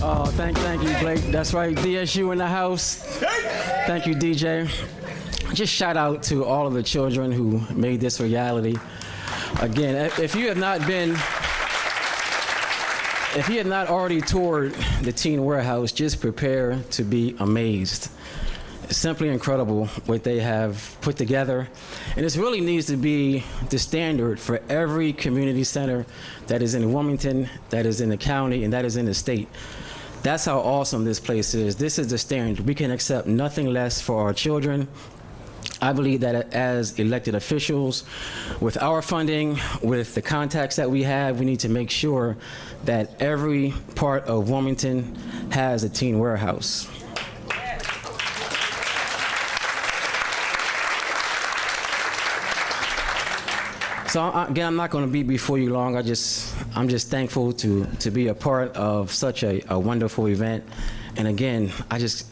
[SPEAKER 12] Oh, thank you, Blake. That's right, DSU in the house. Thank you, DJ. Just shout out to all of the children who made this reality. Again, if you have not already toured the Teen Warehouse, just prepare to be amazed. It's simply incredible what they have put together. And this really needs to be the standard for every community center that is in Wilmington, that is in the county, and that is in the state. That's how awesome this place is. This is the standard. We can accept nothing less for our children. I believe that as elected officials, with our funding, with the contacts that we have, we need to make sure that every part of Wilmington has a Teen Warehouse. So again, I'm not going to be before you long. I'm just thankful to be a part of such a wonderful event. And again, I just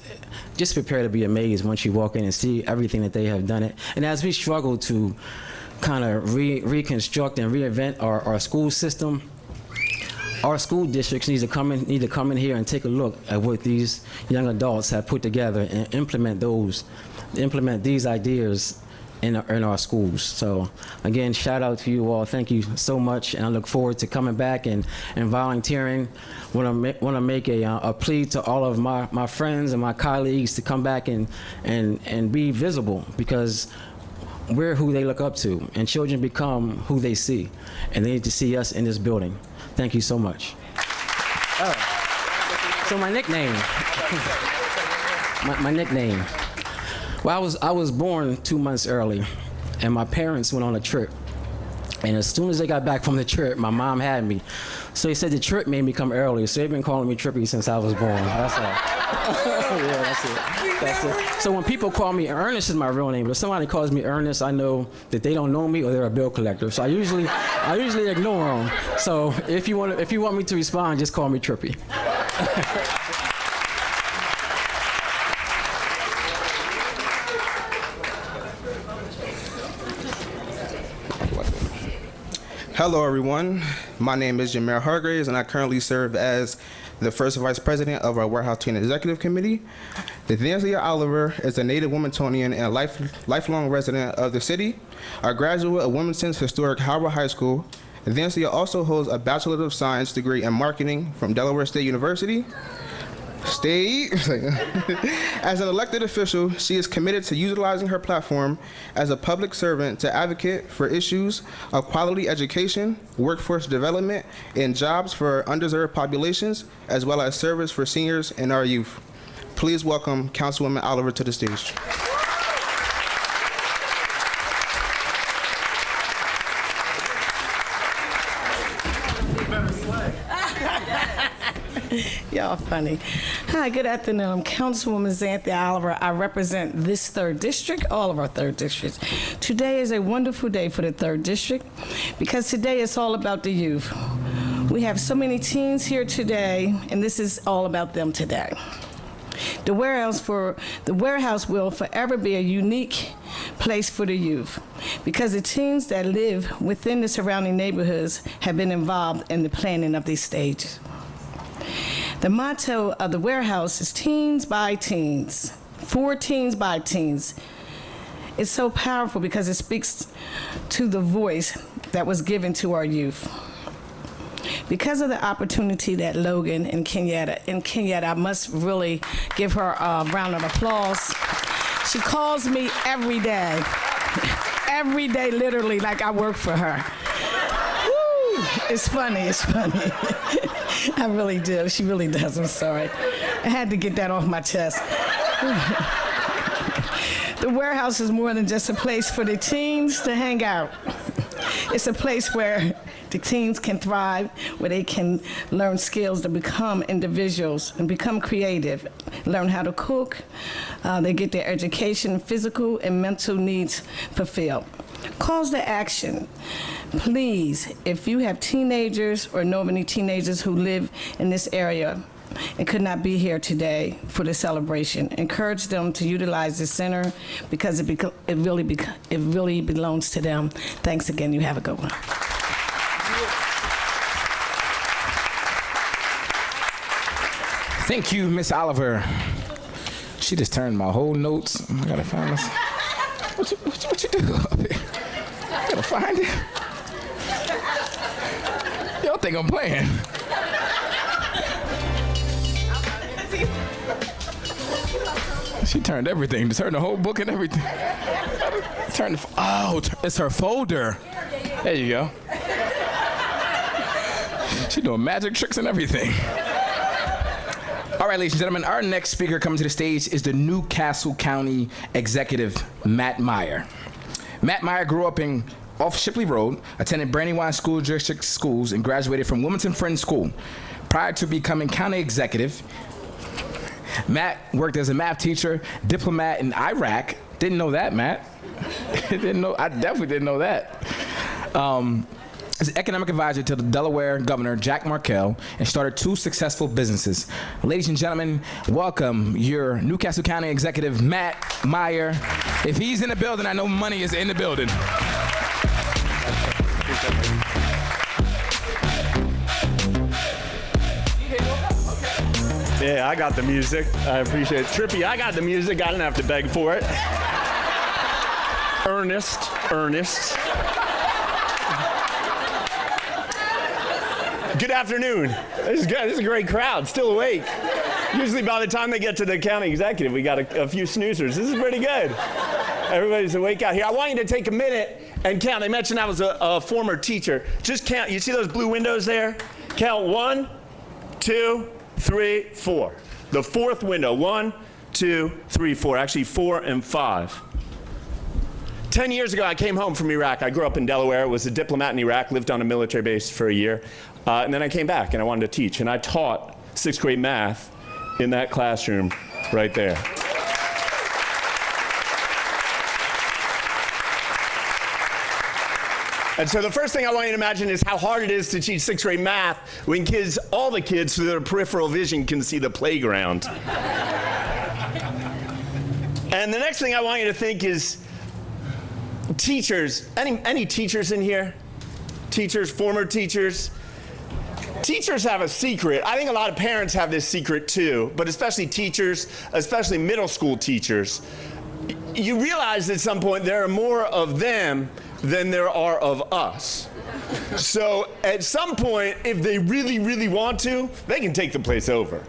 [SPEAKER 12] prepare to be amazed once you walk in and see everything that they have done it. And as we struggle to kind of reconstruct and reinvent our school system, our school districts need to come in here and take a look at what these young adults have put together and implement these ideas in our schools. So again, shout out to you all. Thank you so much, and I look forward to coming back and volunteering. Want to make a plea to all of my friends and my colleagues to come back and be visible, because we're who they look up to, and children become who they see, and they need to see us in this building. Thank you so much. So my nickname. My nickname. Well, I was born 2 months early, and my parents went on a trip. And as soon as they got back from the trip, my mom had me. So they said the trip made me come early, so they've been calling me Trippy since I was born. That's all. Yeah, that's it. So when people call me, Ernest is my real name, but if somebody calls me Ernest, I know that they don't know me or they're a bill collector. So I usually ignore them. So if you want me to respond, just call me Trippy.
[SPEAKER 13] Hello, everyone. My name is Jameer Hargraves, and I currently serve as the first vice president of our Warehouse Teen Executive Committee. Danzia Oliver is a native Wilmingtonian and a lifelong resident of the city, a graduate of Wilmington's historic Howard High School. Danzia also holds a Bachelor of Science degree in marketing from Delaware State University. As an elected official, she is committed to utilizing her platform as a public servant to advocate for issues of quality education, workforce development, and jobs for underserved populations, as well as service for seniors and our youth. Please welcome Councilwoman Oliver to the stage.
[SPEAKER 14] Y'all funny. Hi, good afternoon. I'm Councilwoman Xanthia Oliver. I represent this 3rd District, all of our 3rd districts. Today is a wonderful day for the 3rd District because today is all about the youth. We have so many teens here today, and this is all about them today. The warehouse will forever be a unique place for the youth because the teens that live within the surrounding neighborhoods have been involved in the planning of these stages. The motto of the warehouse is teens by teens, for teens by teens. It's so powerful because it speaks to the voice that was given to our youth. Because of the opportunity that Logan and Kenyatta, I must really give her a round of applause. She calls me every day, literally, like I work for her. Woo! It's funny. I really do. She really does. I'm sorry. I had to get that off my chest. The warehouse is more than just a place for the teens to hang out. It's a place where the teens can thrive, where they can learn skills to become individuals and become creative, learn how to cook. They get their education, physical and mental needs fulfilled. Calls to action. Please, if you have teenagers or know of any teenagers who live in this area and could not be here today for the celebration, encourage them to utilize the center because it really belongs to them. Thanks again. You have a good one.
[SPEAKER 2] Thank you, Miss Oliver. She just turned my whole notes. I gotta find this. What you do up here? I gotta find it. Y'all think I'm playing? She turned everything. Turned the whole book and everything. It's her folder. There you go. She doing magic tricks and everything. All right, ladies and gentlemen, our next speaker coming to the stage is the Newcastle County Executive, Matt Meyer. Matt Meyer grew up off Shipley Road, attended Brandywine School District schools, and graduated from Wilmington Friends School. Prior to becoming county executive, Matt worked as a math teacher, diplomat in Iraq. Didn't know that, Matt. I definitely didn't know that. As an economic advisor to the Delaware Governor, Jack Markell, and started 2 successful businesses. Ladies and gentlemen, welcome your Newcastle County Executive, Matt Meyer. If he's in the building, I know money is in the building.
[SPEAKER 15] Yeah, I got the music. I appreciate it. Trippy, I got the music. I didn't have to beg for it. Ernest. Good afternoon. This is good. This is a great crowd, still awake. Usually by the time they get to the county executive, we got a few snoozers. This is pretty good. Everybody's awake out here. I want you to take a minute and count. They mentioned I was a former teacher. Just count. You see those blue windows there? Count 1, 2, 3, 4. The 4th window. 1, 2, 3, 4. Actually, 4 and 5. 10 years ago, I came home from Iraq. I grew up in Delaware, was a diplomat in Iraq, lived on a military base for a year. And then I came back and I wanted to teach. And I taught 6th grade math in that classroom right there. And so the first thing I want you to imagine is how hard it is to teach 6th grade math when all the kids through their peripheral vision can see the playground. And the next thing I want you to think is teachers. Any teachers in here? Teachers, former teachers? Teachers have a secret. I think a lot of parents have this secret too, but especially teachers, especially middle school teachers. You realize at some point there are more of them than there are of us. So at some point, if they really, really want to, they can take the place over.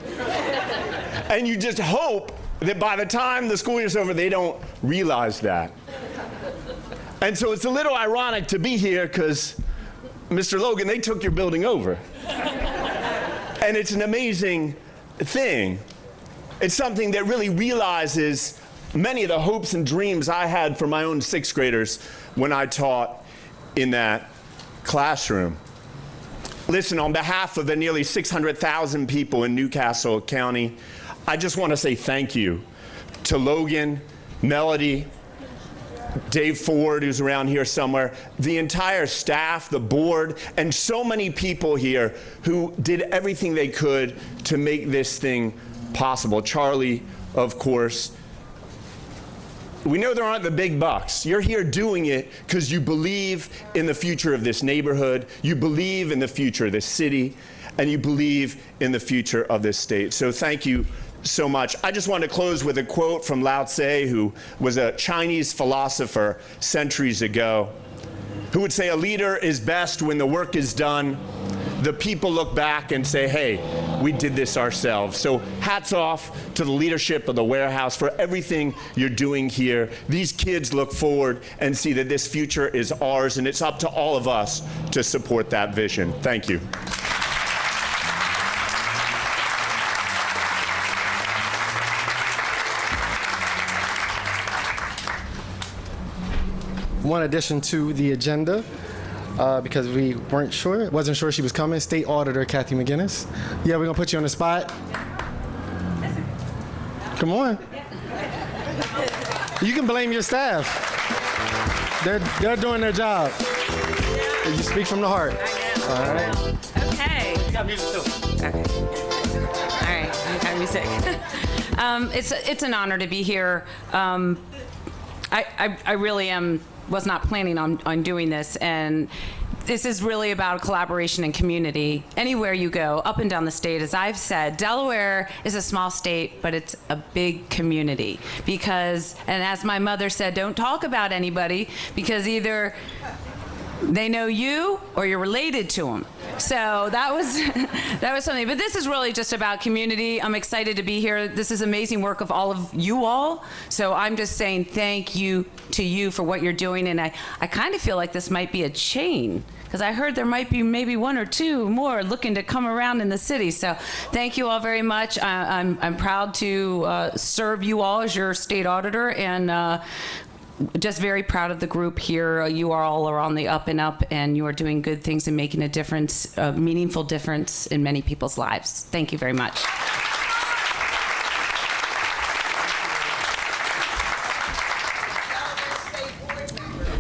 [SPEAKER 15] And you just hope that by the time the school year's over, they don't realize that. And so it's a little ironic to be here because, Mr. Logan, they took your building over. And it's an amazing thing. It's something that really realizes many of the hopes and dreams I had for my own 6th graders when I taught in that classroom. Listen, on behalf of the nearly 600,000 people in Newcastle County, I just want to say thank you to Logan, Melody, Dave Ford, who's around here somewhere, the entire staff, the board, and so many people here who did everything they could to make this thing possible. Charlie, of course. We know there aren't the big bucks. You're here doing it because you believe in the future of this neighborhood, you believe in the future of this city, and you believe in the future of this state. So thank you so much. I just want to close with a quote from Lao Tse, who was a Chinese philosopher centuries ago, who would say, "A leader is best when the work is done. The people look back and say, hey, we did this ourselves." So hats off to the leadership of the warehouse for everything you're doing here. These kids look forward and see that this future is ours, and it's up to all of us to support that vision. Thank you.
[SPEAKER 3] one addition to the agenda. Because we wasn't sure she was coming. State Auditor Kathy McGinnis. Yeah, we're gonna put you on the spot. Come on. You can blame your staff. They're doing their job. You speak from the heart. All right.
[SPEAKER 16] Okay.
[SPEAKER 3] You got music too.
[SPEAKER 16] Okay. All right. I got music. It's an honor to be here. I really was not planning on doing this, and this is really about collaboration and community. Anywhere you go, up and down the state, as I've said, Delaware is a small state, but it's a big community because, and as my mother said, don't talk about anybody because either they know you or you're related to them. So that was something. But this is really just about community. I'm excited to be here. This is amazing work of all of you all. So I'm just saying thank you to you for what you're doing. And I kind of feel like this might be a chain because I heard there might be maybe one or two more looking to come around in the city. So thank you all very much. I'm proud to serve you all as your state auditor, and just very proud of the group here. You all are on the up and up, and you are doing good things and making a difference, a meaningful difference in many people's lives. Thank you very much.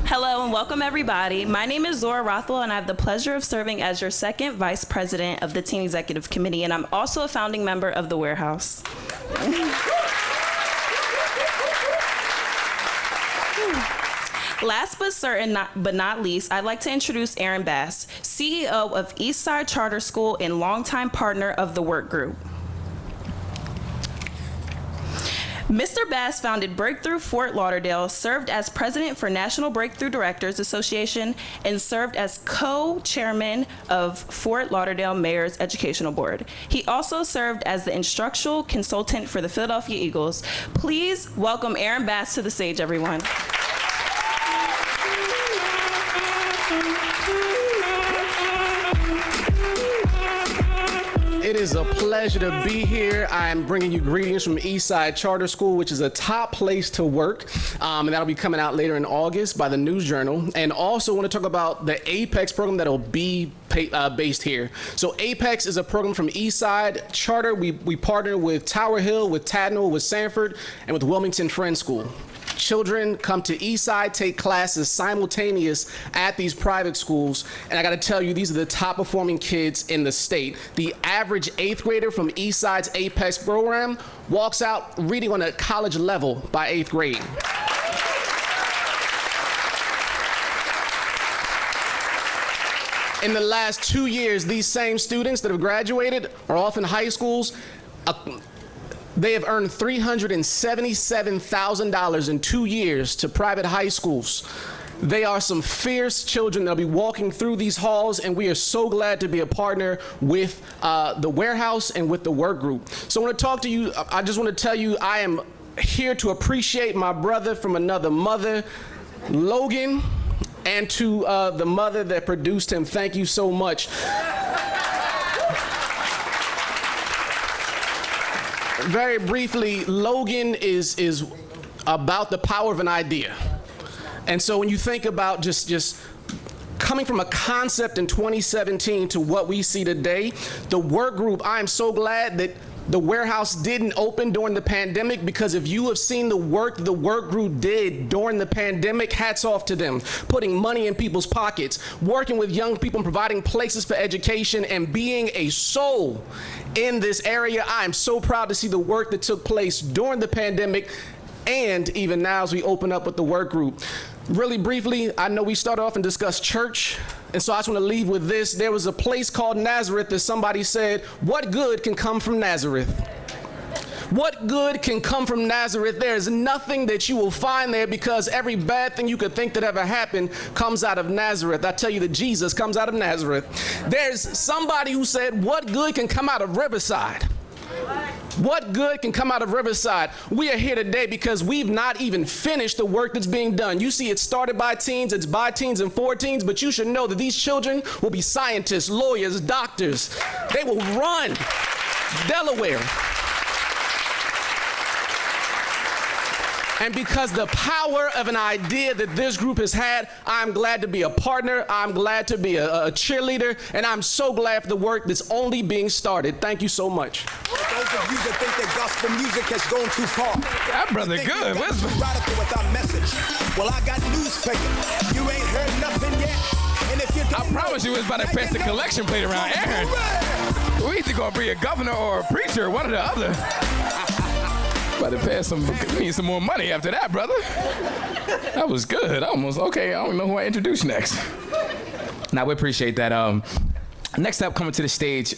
[SPEAKER 17] Hello and welcome everybody. My name is Zora Rothwell and I have the pleasure of serving as your second vice president of the Teen Executive Committee, and I'm also a founding member of the Warehouse. Last but not least, I'd like to introduce Aaron Bass, CEO of Eastside Charter School and longtime partner of the WRK Group. Mr. Bass founded Breakthrough Fort Lauderdale, served as president for National Breakthrough Directors Association, and served as co-chairman of Fort Lauderdale Mayor's Educational Board. He also served as the instructional consultant for the Philadelphia Eagles. Please welcome Aaron Bass to the stage, everyone.
[SPEAKER 18] It is a pleasure to be here. I'm bringing you greetings from Eastside Charter School, which is a top place to work, and that'll be coming out later in August by the News Journal. And also want to talk about the Apex program that'll be based here. So Apex is a program from Eastside Charter. We partner with Tower Hill, with Tadnall, with Sanford, and with Wilmington Friends School. Children come to Eastside, take classes simultaneous at these private schools, and I gotta tell you, these are the top performing kids in the state. The average 8th grader from Eastside's Apex program walks out reading on a college level by 8th grade. In the last 2 years, these same students that have graduated are off in high schools. They have earned $377,000 in 2 years to private high schools. They are some fierce children that'll be walking through these halls, and we are so glad to be a partner with the Warehouse and with the WRK Group. So I want to talk to you. I just want to tell you I am here to appreciate my brother from another mother, Logan, and to the mother that produced him. Thank you so much. Very briefly, Logan is about the power of an idea. And so when you think about just coming from a concept in 2017 to what we see today, the WRK Group, I am so glad that the Warehouse didn't open during the pandemic, because if you have seen the work the WRK Group did during the pandemic, hats off to them. Putting money in people's pockets, working with young people and providing places for education, and being a soul in this area. I am so proud to see the work that took place during the pandemic and even now as we open up with the WRK Group. Really briefly, I know we started off and discussed church, and so I just want to leave with this. There was a place called Nazareth that somebody said, what good can come from Nazareth? What good can come from Nazareth? There is nothing that you will find there, because every bad thing you could think that ever happened comes out of Nazareth. I tell you that Jesus comes out of Nazareth. There's somebody who said, what good can come out of Riverside? What good can come out of Riverside? We are here today because we've not even finished the work that's being done. You see, it started by teens, it's by teens and for teens, but you should know that these children will be scientists, lawyers, doctors. They will run Delaware. And because the power of an idea that this group has had, I'm glad to be a partner, I'm glad to be a cheerleader, and I'm so glad for the work that's only being started. Thank you so much.
[SPEAKER 19] For those of you that think that gospel music has gone too far.
[SPEAKER 2] That brother good.
[SPEAKER 19] What's radical with our message? Well, I got news for you. You ain't heard nothing yet. And if you
[SPEAKER 2] I promise you, it's about to pass the collection plate around. Aaron, we either gonna be a governor or a preacher, one or the other. About to pass we need some more money after that, brother. That was good. Okay, I don't know who I introduce next. Now, we appreciate that. Next up, coming to the stage,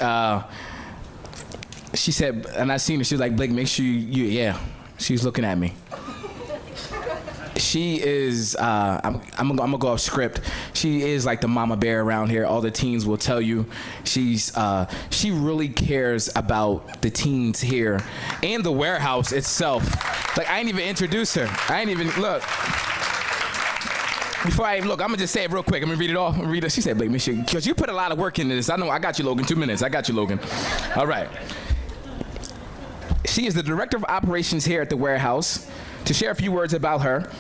[SPEAKER 2] she said, and I seen her, she was like, Blake, make sure yeah. She was looking at me. She is, I'm gonna go off script. She is like the mama bear around here. All the teens will tell you. She really cares about the teens here and the warehouse itself. Like, I ain't even introduced her. I ain't even, look. Before I'm gonna just say it real quick. I'm gonna read it all. She said, Blake, because you put a lot of work into this. I know, I got you, Logan. 2 minutes. I got you, Logan. All right. She is the Director of Operations here at the warehouse. To share a few words about her,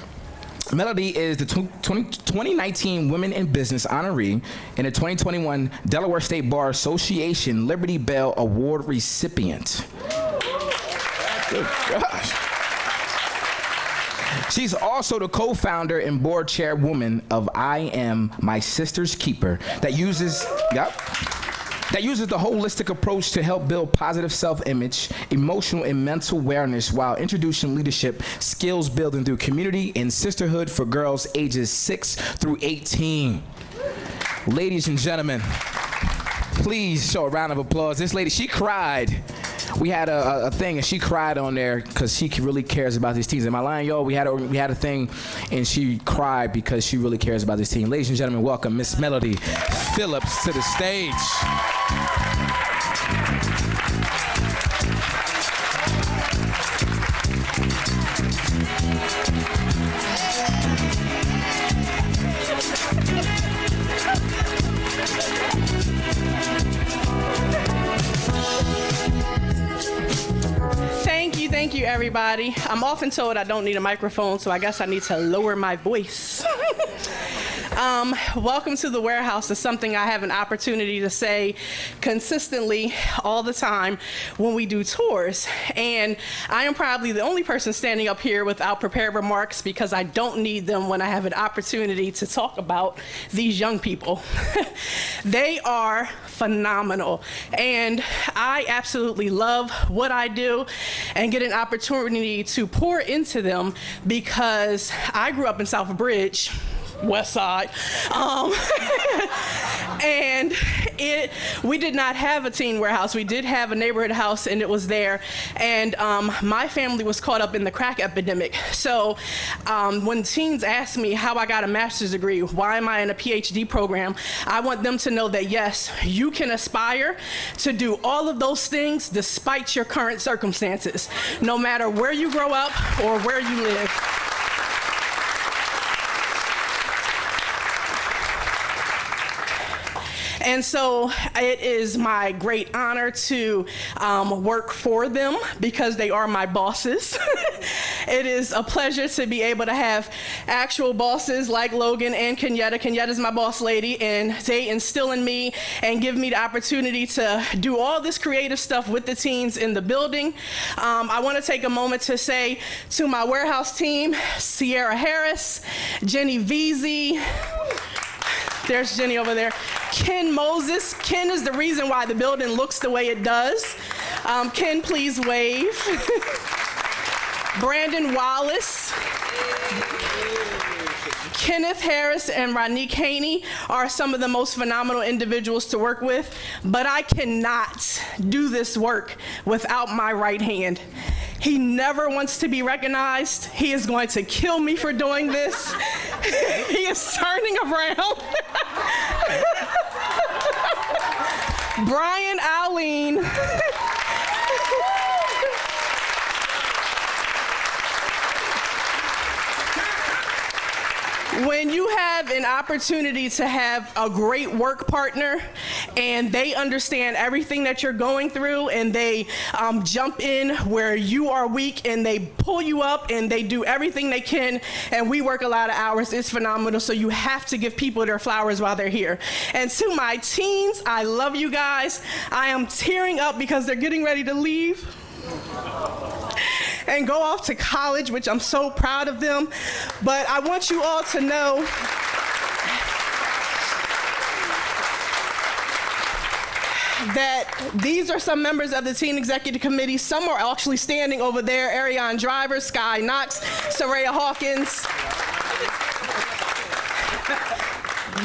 [SPEAKER 2] Melody is the 2019 Women in Business honoree and the 2021 Delaware State Bar Association Liberty Bell Award recipient. Good gosh. She's also the co-founder and board chairwoman of I Am My Sister's Keeper that uses the holistic approach to help build positive self-image, emotional and mental awareness while introducing leadership skills building through community and sisterhood for girls ages 6 through 18. Ladies and gentlemen, please show a round of applause. This lady, she cried. We had a thing and she cried on there because she really cares about these teens. Am I lying, y'all? We had a thing and she cried because she really cares about this team. Ladies and gentlemen, welcome Miss Melody Phillips to the stage.
[SPEAKER 9] Thank you, everybody. I'm often told I don't need a microphone, so I guess I need to lower my voice. Welcome to the warehouse is something I have an opportunity to say consistently all the time when we do tours. And I am probably the only person standing up here without prepared remarks because I don't need them when I have an opportunity to talk about these young people. They are phenomenal. And I absolutely love what I do and get an opportunity to pour into them because I grew up in South Bridge, West Side, and we did not have a teen warehouse. We did have a neighborhood house, and it was there. And my family was caught up in the crack epidemic. So when teens ask me how I got a master's degree, why am I in a PhD program, I want them to know that yes, you can aspire to do all of those things despite your current circumstances, no matter where you grow up or where you live. And so it is my great honor to work for them because they are my bosses. It is a pleasure to be able to have actual bosses like Logan and Kenyatta. Kenyatta's my boss lady, and they instill in me and give me the opportunity to do all this creative stuff with the teens in the building. I want to take a moment to say to my warehouse team, Sierra Harris, Jenny Veazey, there's Jenny over there. Ken Moses. Ken is the reason why the building looks the way it does. Ken, please wave. Brandon Wallace. Kenneth Harris and Ronique Haney are some of the most phenomenal individuals to work with, but I cannot do this work without my right hand. He never wants to be recognized. He is going to kill me for doing this. He is turning around. Brian Alleen. When you have an opportunity to have a great work partner and they understand everything that you're going through and they jump in where you are weak and they pull you up and they do everything they can, and we work a lot of hours, it's phenomenal. So you have to give people their flowers while they're here. And to my teens, I love you guys. I am tearing up because they're getting ready to leave and go off to college, which I'm so proud of them. But I want you all to know that these are some members of the Teen Executive Committee. Some are actually standing over there: Ariane Driver, Sky Knox, Soraya Hawkins.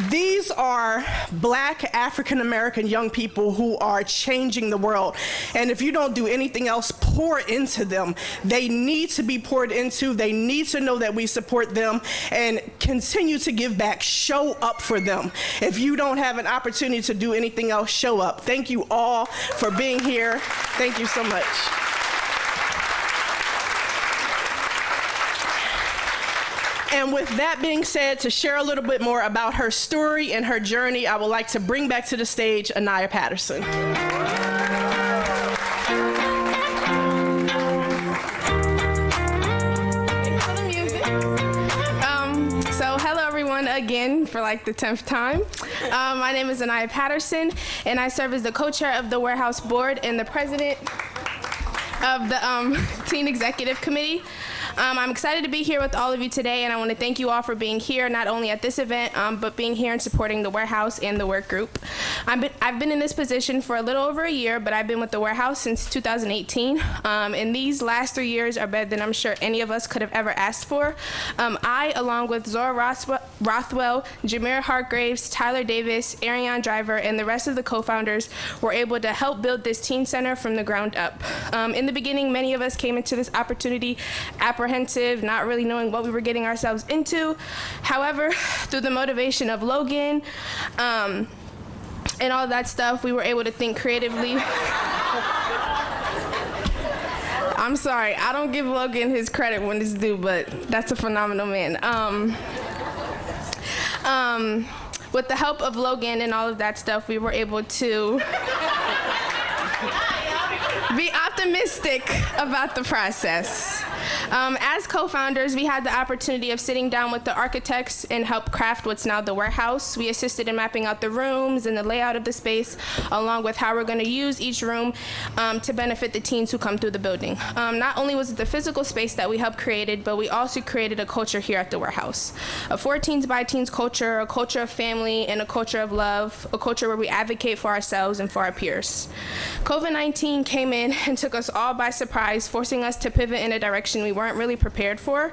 [SPEAKER 9] These are Black African-American young people who are changing the world. And if you don't do anything else, pour into them. They need to be poured into. They need to know that we support them and continue to give back. Show up for them. If you don't have an opportunity to do anything else, show up. Thank you all for being here. Thank you so much. And with that being said, to share a little bit more about her story and her journey, I would like to bring back to the stage Anaya Patterson.
[SPEAKER 7] So hello everyone again for like the 10th time. My name is Anaya Patterson and I serve as the co-chair of the Warehouse Board and the president of the Teen Executive Committee. I'm excited to be here with all of you today, and I want to thank you all for being here, not only at this event, but being here and supporting the Warehouse and the Work Group. I've been in this position for a little over a year, but I've been with the Warehouse since 2018, and these last 3 years are better than I'm sure any of us could have ever asked for. I, along with Zora Rothwell, Jameer Hargraves, Tyler Davis, Ariane Driver, and the rest of the co-founders were able to help build this teen center from the ground up. In the beginning, many of us came into this opportunity apprehensive, not really knowing what we were getting ourselves into. However, through the motivation of Logan and all that stuff, we were able to think creatively. I'm sorry, I don't give Logan his credit when it's due, but that's a phenomenal man. With the help of Logan and all of that stuff, we were able to be optimistic about the process. As co-founders, we had the opportunity of sitting down with the architects and help craft what's now the Warehouse. We assisted in mapping out the rooms and the layout of the space, along with how we're going to use each room to benefit the teens who come through the building. Not only was it the physical space that we helped created, but we also created a culture here at the Warehouse. A for teens by teens culture, a culture of family, and a culture of love, a culture where we advocate for ourselves and for our peers. COVID-19 came in and took us all by surprise, forcing us to pivot in a direction we weren't really prepared for.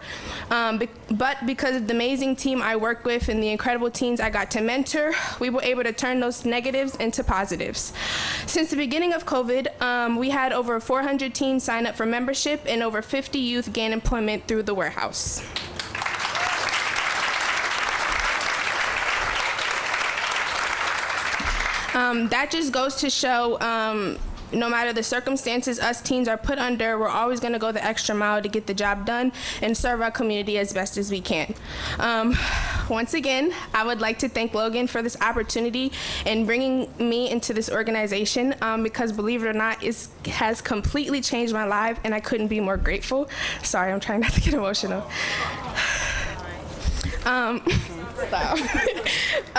[SPEAKER 7] But because of the amazing team I work with and the incredible teens I got to mentor, we were able to turn those negatives into positives. Since the beginning of COVID, we had over 400 teens sign up for membership and over 50 youth gain employment through the Warehouse. That just goes to show no matter the circumstances us teens are put under, we're always going to go the extra mile to get the job done and serve our community as best as we can. Once again, I would like to thank Logan for this opportunity and bringing me into this organization because, believe it or not, it has completely changed my life, and I couldn't be more grateful. Sorry, I'm trying not to get emotional.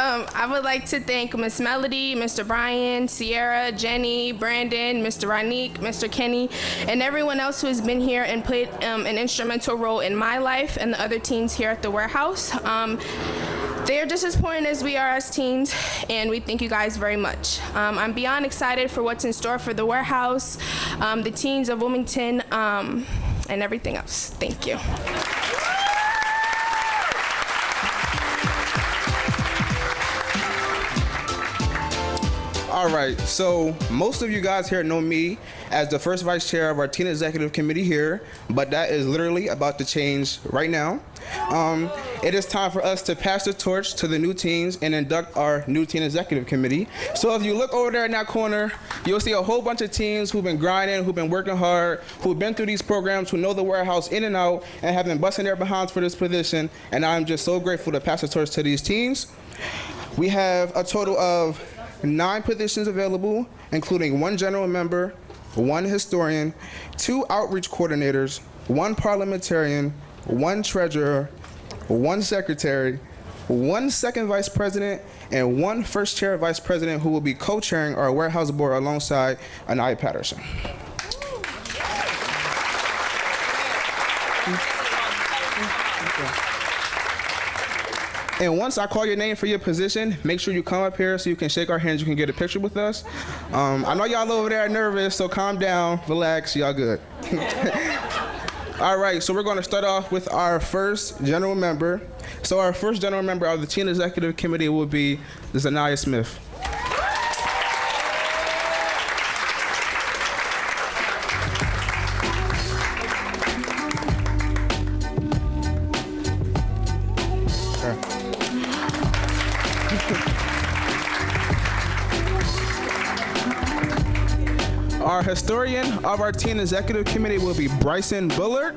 [SPEAKER 7] I would like to thank Miss Melody, Mr. Brian, Sierra, Jenny, Brandon, Mr. Ronique, Mr. Kenny, and everyone else who has been here and played an instrumental role in my life and the other teens here at the Warehouse. They are just as important as we are as teens, and we thank you guys very much. I'm beyond excited for what's in store for the Warehouse, the teens of Wilmington, and everything else. Thank you.
[SPEAKER 13] All right, so most of you guys here know me as the first vice chair of our teen executive committee here, but that is literally about to change right now. It is time for us to pass the torch to the new teens and induct our new teen executive committee. So if you look over there in that corner, you'll see a whole bunch of teens who've been grinding, who've been working hard, who've been through these programs, who know the warehouse in and out, and have been busting their behinds for this position. And I'm just so grateful to pass the torch to these teens. We have a total of 9 positions available, including 1 general member, 1 historian, 2 outreach coordinators, 1 parliamentarian, 1 treasurer, 1 secretary, 1 second vice president, and 1 first chair vice president who will be co-chairing our warehouse board alongside Anaya Patterson. And once I call your name for your position, make sure you come up here so you can shake our hands, you can get a picture with us. I know y'all over there are nervous, so calm down, relax, y'all good. All right, so we're gonna start off with our first general member. So our first general member of the Teen Executive Committee will be Zanaya Smith. Our historian of our Teen Executive Committee will be Bryson Bullard.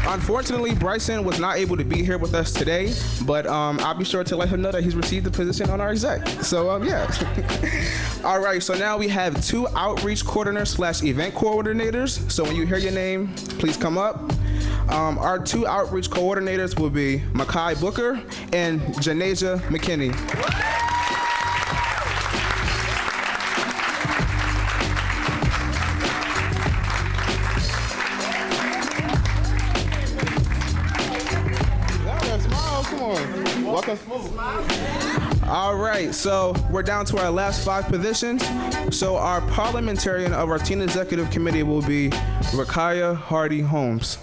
[SPEAKER 13] Unfortunately, Bryson was not able to be here with us today, but I'll be sure to let him know that he's received the position on our exec. So, yeah. All right, so now we have 2 outreach coordinators / event coordinators. So when you hear your name, please come up. Our 2 outreach coordinators will be Makai Booker and Janasia McKinney. Welcome. All right, so we're down to our last 5 positions. So our parliamentarian of our Teen Executive Committee will be Rakaya Hardy Holmes.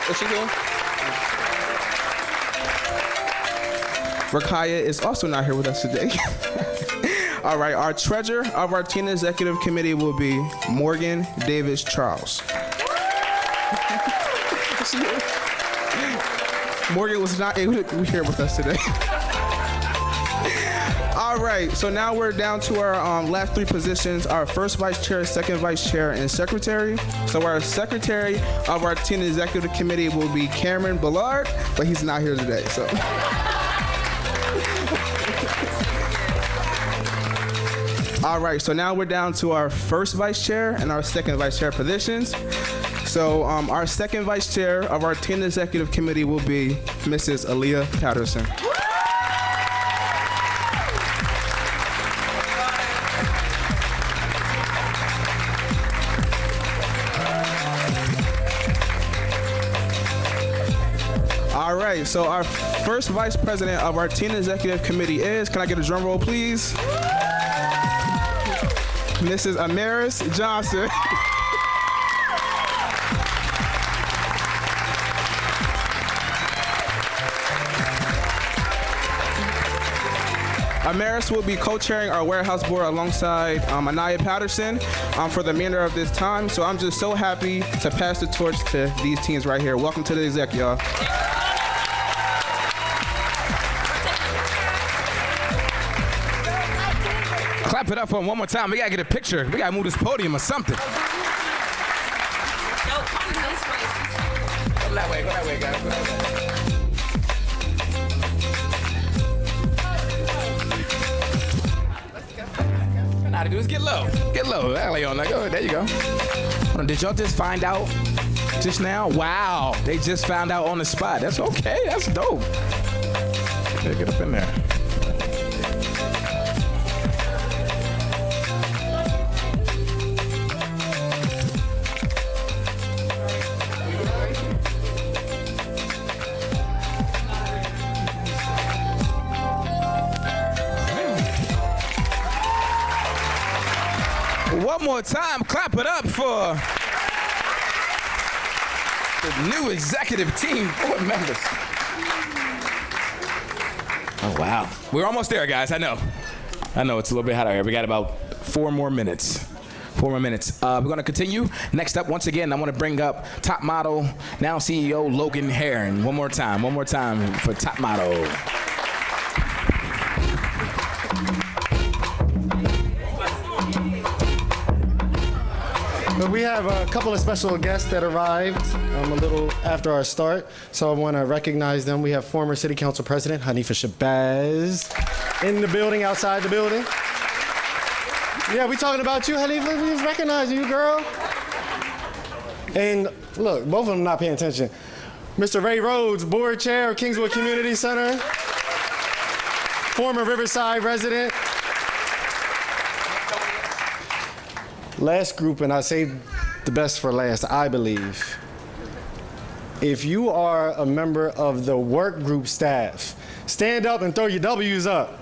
[SPEAKER 13] What's she doing? Rakaya is also not here with us today. All right, our treasurer of our Teen Executive Committee will be Morgan Davis Charles. Morgan was not able to be here with us today. All right, so now we're down to our last 3 positions, our first vice chair, second vice chair, and secretary. So our secretary of our Teen Executive Committee will be Cameron Ballard, but he's not here today, so. All right, so now we're down to our first vice chair and our second vice chair positions. So our second vice chair of our Teen Executive Committee will be Mrs. Aaliyah Patterson. All right, so our first vice president of our Teen Executive Committee is, can I get a drum roll, please? Mrs. Amaris Johnson. Amaris will be co-chairing our warehouse board alongside Anaya Patterson for the remainder of this time. So I'm just so happy to pass the torch to these teams right here. Welcome to the exec, y'all.
[SPEAKER 2] Clap it up for him one more time. We gotta get a picture. We gotta move this podium or something. Go that way, guys. Go that way. How to do is get low. Get low. Alley on that. Go ahead. There you go. Did y'all just find out just now? Wow. They just found out on the spot. That's okay. That's dope. Okay, get up in there. One more time, clap it up for the new executive team board members. Oh, wow. We're almost there, guys. I know it's a little bit hot out here. We got about 4 more minutes. 4 more minutes. We're going to continue. Next up, once again, I want to bring up top model, now CEO Logan Heron. One more time for top model.
[SPEAKER 3] We have a couple of special guests that arrived a little after our start, so I want to recognize them. We have former City Council President Hanifa Shabazz in the building, outside the building. Yeah, we talking about you, Hanifa. We recognize you, girl. And look, both of them not paying attention. Mr. Ray Rhodes, Board Chair of Kingswood Community Center, former Riverside resident. Last group, and I say the best for last, I believe. If you are a member of the work group staff, stand up and throw your W's up.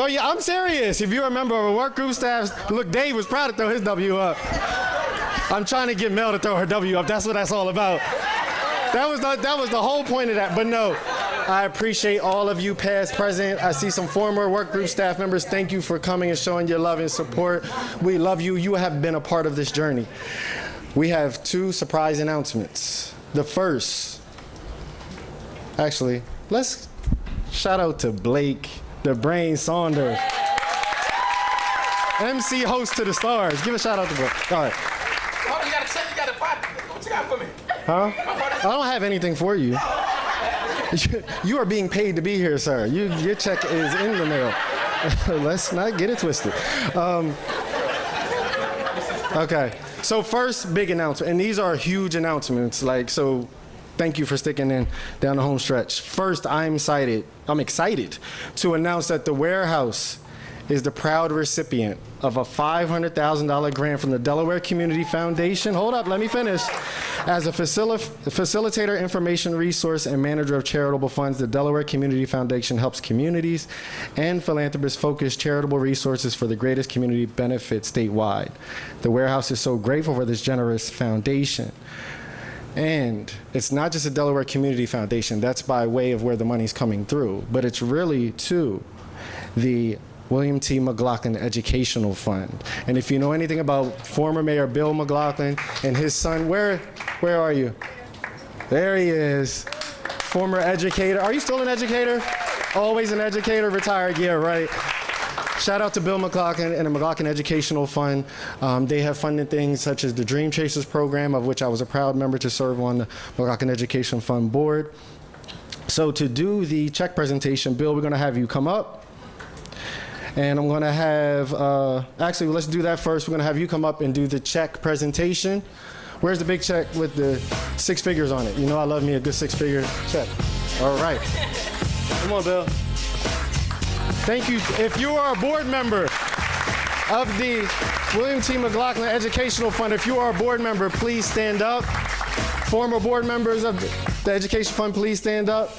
[SPEAKER 3] I'm serious. If you're a member of a work group staff, look, Dave was proud to throw his W up. I'm trying to get Mel to throw her W up. That's what that's all about. That was the whole point of that. But no, I appreciate all of you, past, present. I see some former work group staff members. Thank you for coming and showing your love and support. We love you. You have been a part of this journey. We have 2 surprise announcements. The first, actually, let's shout out to Blake, the Brain Saunders. MC host to the stars. Give a shout out to Blake. All right.
[SPEAKER 2] Oh, you gotta find what you got for me?
[SPEAKER 3] Huh? I don't have anything for you. You are being paid to be here, sir. Your check is in the mail. Let's not get it twisted. Okay. So first, big announcement, and these are huge announcements. So thank you for sticking in down the home stretch. First, I'm excited to announce that the Warehouse is the proud recipient of a $500,000 grant from the Delaware Community Foundation. Hold up, let me finish. As a facilitator, information resource, and manager of charitable funds, the Delaware Community Foundation helps communities and philanthropists focus charitable resources for the greatest community benefit statewide. The Warehouse is so grateful for this generous foundation. And it's not just a Delaware Community Foundation, that's by way of where the money's coming through, but it's really to the William T. McLaughlin Educational Fund. And if you know anything about former Mayor Bill McLaughlin and his son, where are you? There he is, former educator. Are you still an educator? Always an educator, retired, yeah, right. Shout out to Bill McLaughlin and the McLaughlin Educational Fund. They have funded things such as the Dream Chasers program, of which I was a proud member to serve on the McLaughlin Education Fund board. So to do the check presentation, Bill, we're gonna have you come up. And I'm gonna have, actually, let's do that first. We're gonna have you come up and do the check presentation. Where's the big check with the 6 figures on it? You know I love me a good 6-figure check. All right. Come on, Bill. Thank you. If you are a board member of the William T. McLaughlin Educational Fund, if you are a board member, please stand up. Former board members of the Education Fund, please stand up.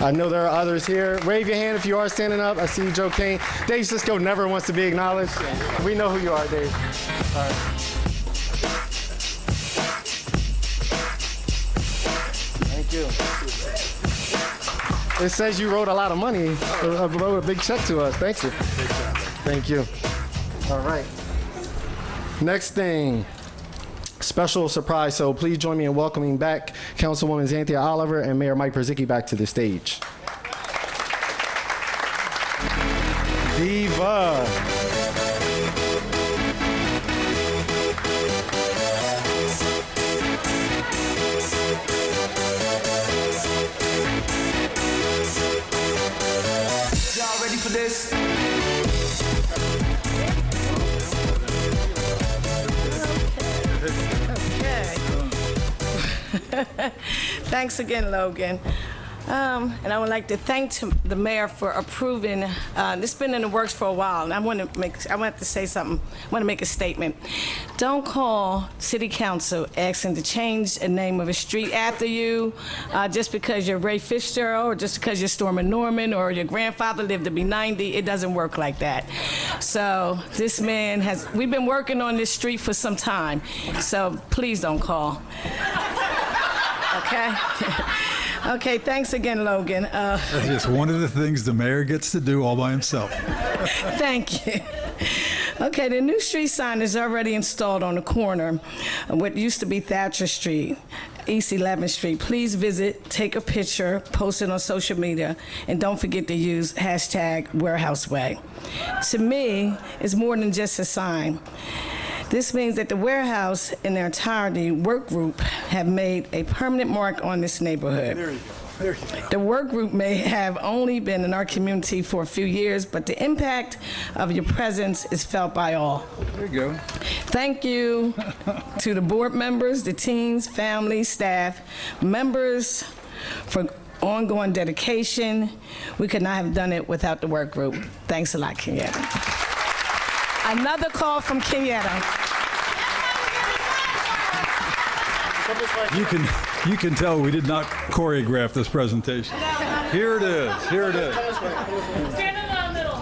[SPEAKER 3] I know there are others here. Wave your hand if you are standing up. I see Joe Kane. Dave Cisco never wants to be acknowledged. We know who you are, Dave. All right. Thank you. It says you wrote a lot of money, wrote a big check to us. Thank you. Thank you. All right. Next thing. Special surprise, so please join me in welcoming back Councilwoman Xanthia Oliver and Mayor Mike Perzicki back to the stage. Diva.
[SPEAKER 11] Y'all ready for this?
[SPEAKER 14] Thanks again, Logan. And I would like to thank the mayor for approving. This has been in the works for a while, and I want to say something. I want to make a statement. Don't call city council asking to change the name of a street after you just because you're Ray Fitzgerald, or just because you're Stormin Norman, or your grandfather lived to be 90. It doesn't work like that. So this man we've been working on this street for some time, so please don't call. Okay? Okay, thanks again, Logan.
[SPEAKER 10] That's just one of the things the mayor gets to do all by himself.
[SPEAKER 14] Thank you. Okay, the new street sign is already installed on the corner of what used to be Thatcher Street, East 11th Street. Please visit, take a picture, post it on social media, and don't forget to use hashtag #WarehouseWay. To me, it's more than just a sign. This means that the warehouse in their entirety work group have made a permanent mark on this neighborhood.
[SPEAKER 10] There you go. There you go.
[SPEAKER 14] The work group may have only been in our community for a few years, but the impact of your presence is felt by all.
[SPEAKER 10] There you go.
[SPEAKER 14] Thank you to the board members, the teams, families, staff, members for ongoing dedication. We could not have done it without the work group. Thanks a lot, Kenyatta. Another call from Kenyatta.
[SPEAKER 10] You can tell we did not choreograph this presentation. Here it is. Here it is.
[SPEAKER 1] Stand in the middle.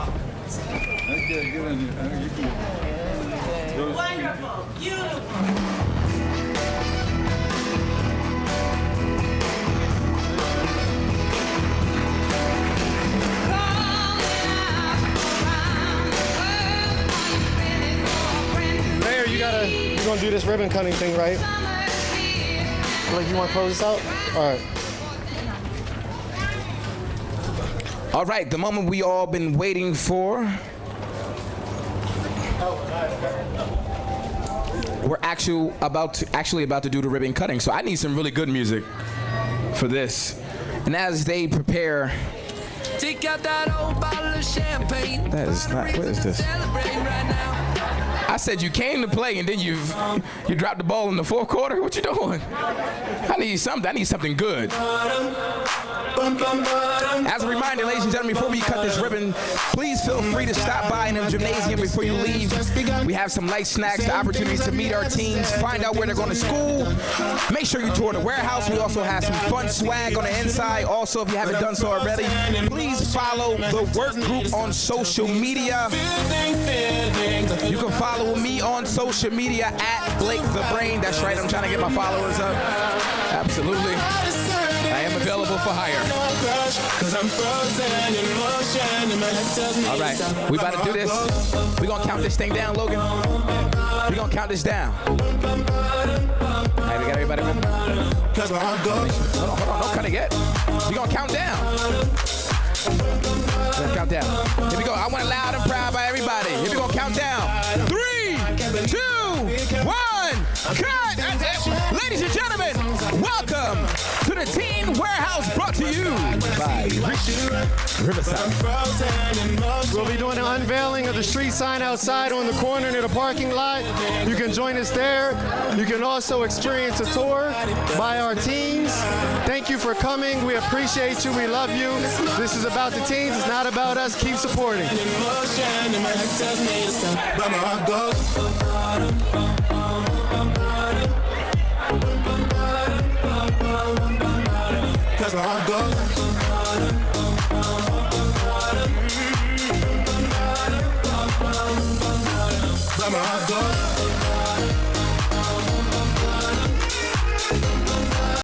[SPEAKER 10] Okay, get in here.
[SPEAKER 1] Wonderful. Beautiful.
[SPEAKER 3] Mayor, you're gonna do this ribbon cutting thing, right? Like, you want to close this out? All right.
[SPEAKER 2] All right, the moment we all been waiting for. We're actually about to do the ribbon cutting, so I need some really good music for this. And as they prepare,
[SPEAKER 11] Take out that old bottle of champagne.
[SPEAKER 2] that is not. What is this? I said you came to play and then you dropped the ball in the fourth quarter. What you doing? I need something good. As a reminder, ladies and gentlemen, before we cut this ribbon, please feel free to stop by in the gymnasium before you leave. We have some light snacks, the opportunity to meet our teens, find out where they're going to school. Make sure you tour the warehouse. We also have some fun swag on the inside. Also, if you haven't done so already, please follow the work group on social media. You can follow me on social media at Blake the Brain. That's right, I'm trying to get my followers up. Absolutely. I am available for hire. All right, we about to do this. We're going to count this thing down, Logan. We're going to count this down. All right, we got everybody ready? Hold on, don't cut it yet. We're going to count down. Let's count down. Here we go. I want it loud and proud by everybody. Here we go. Count down. 3, 2, 1. Cut. Ladies and gentlemen, welcome to the Teen Warehouse, brought to you by Riverside.
[SPEAKER 3] We'll be doing the unveiling of the street sign outside on the corner near the parking lot. You can join us there. You can also experience a tour by our teens. Thank you for coming. We appreciate you. We love you. This is about the teens. It's not about us. Keep supporting.
[SPEAKER 19] Cause my heart goes. But my heart goes.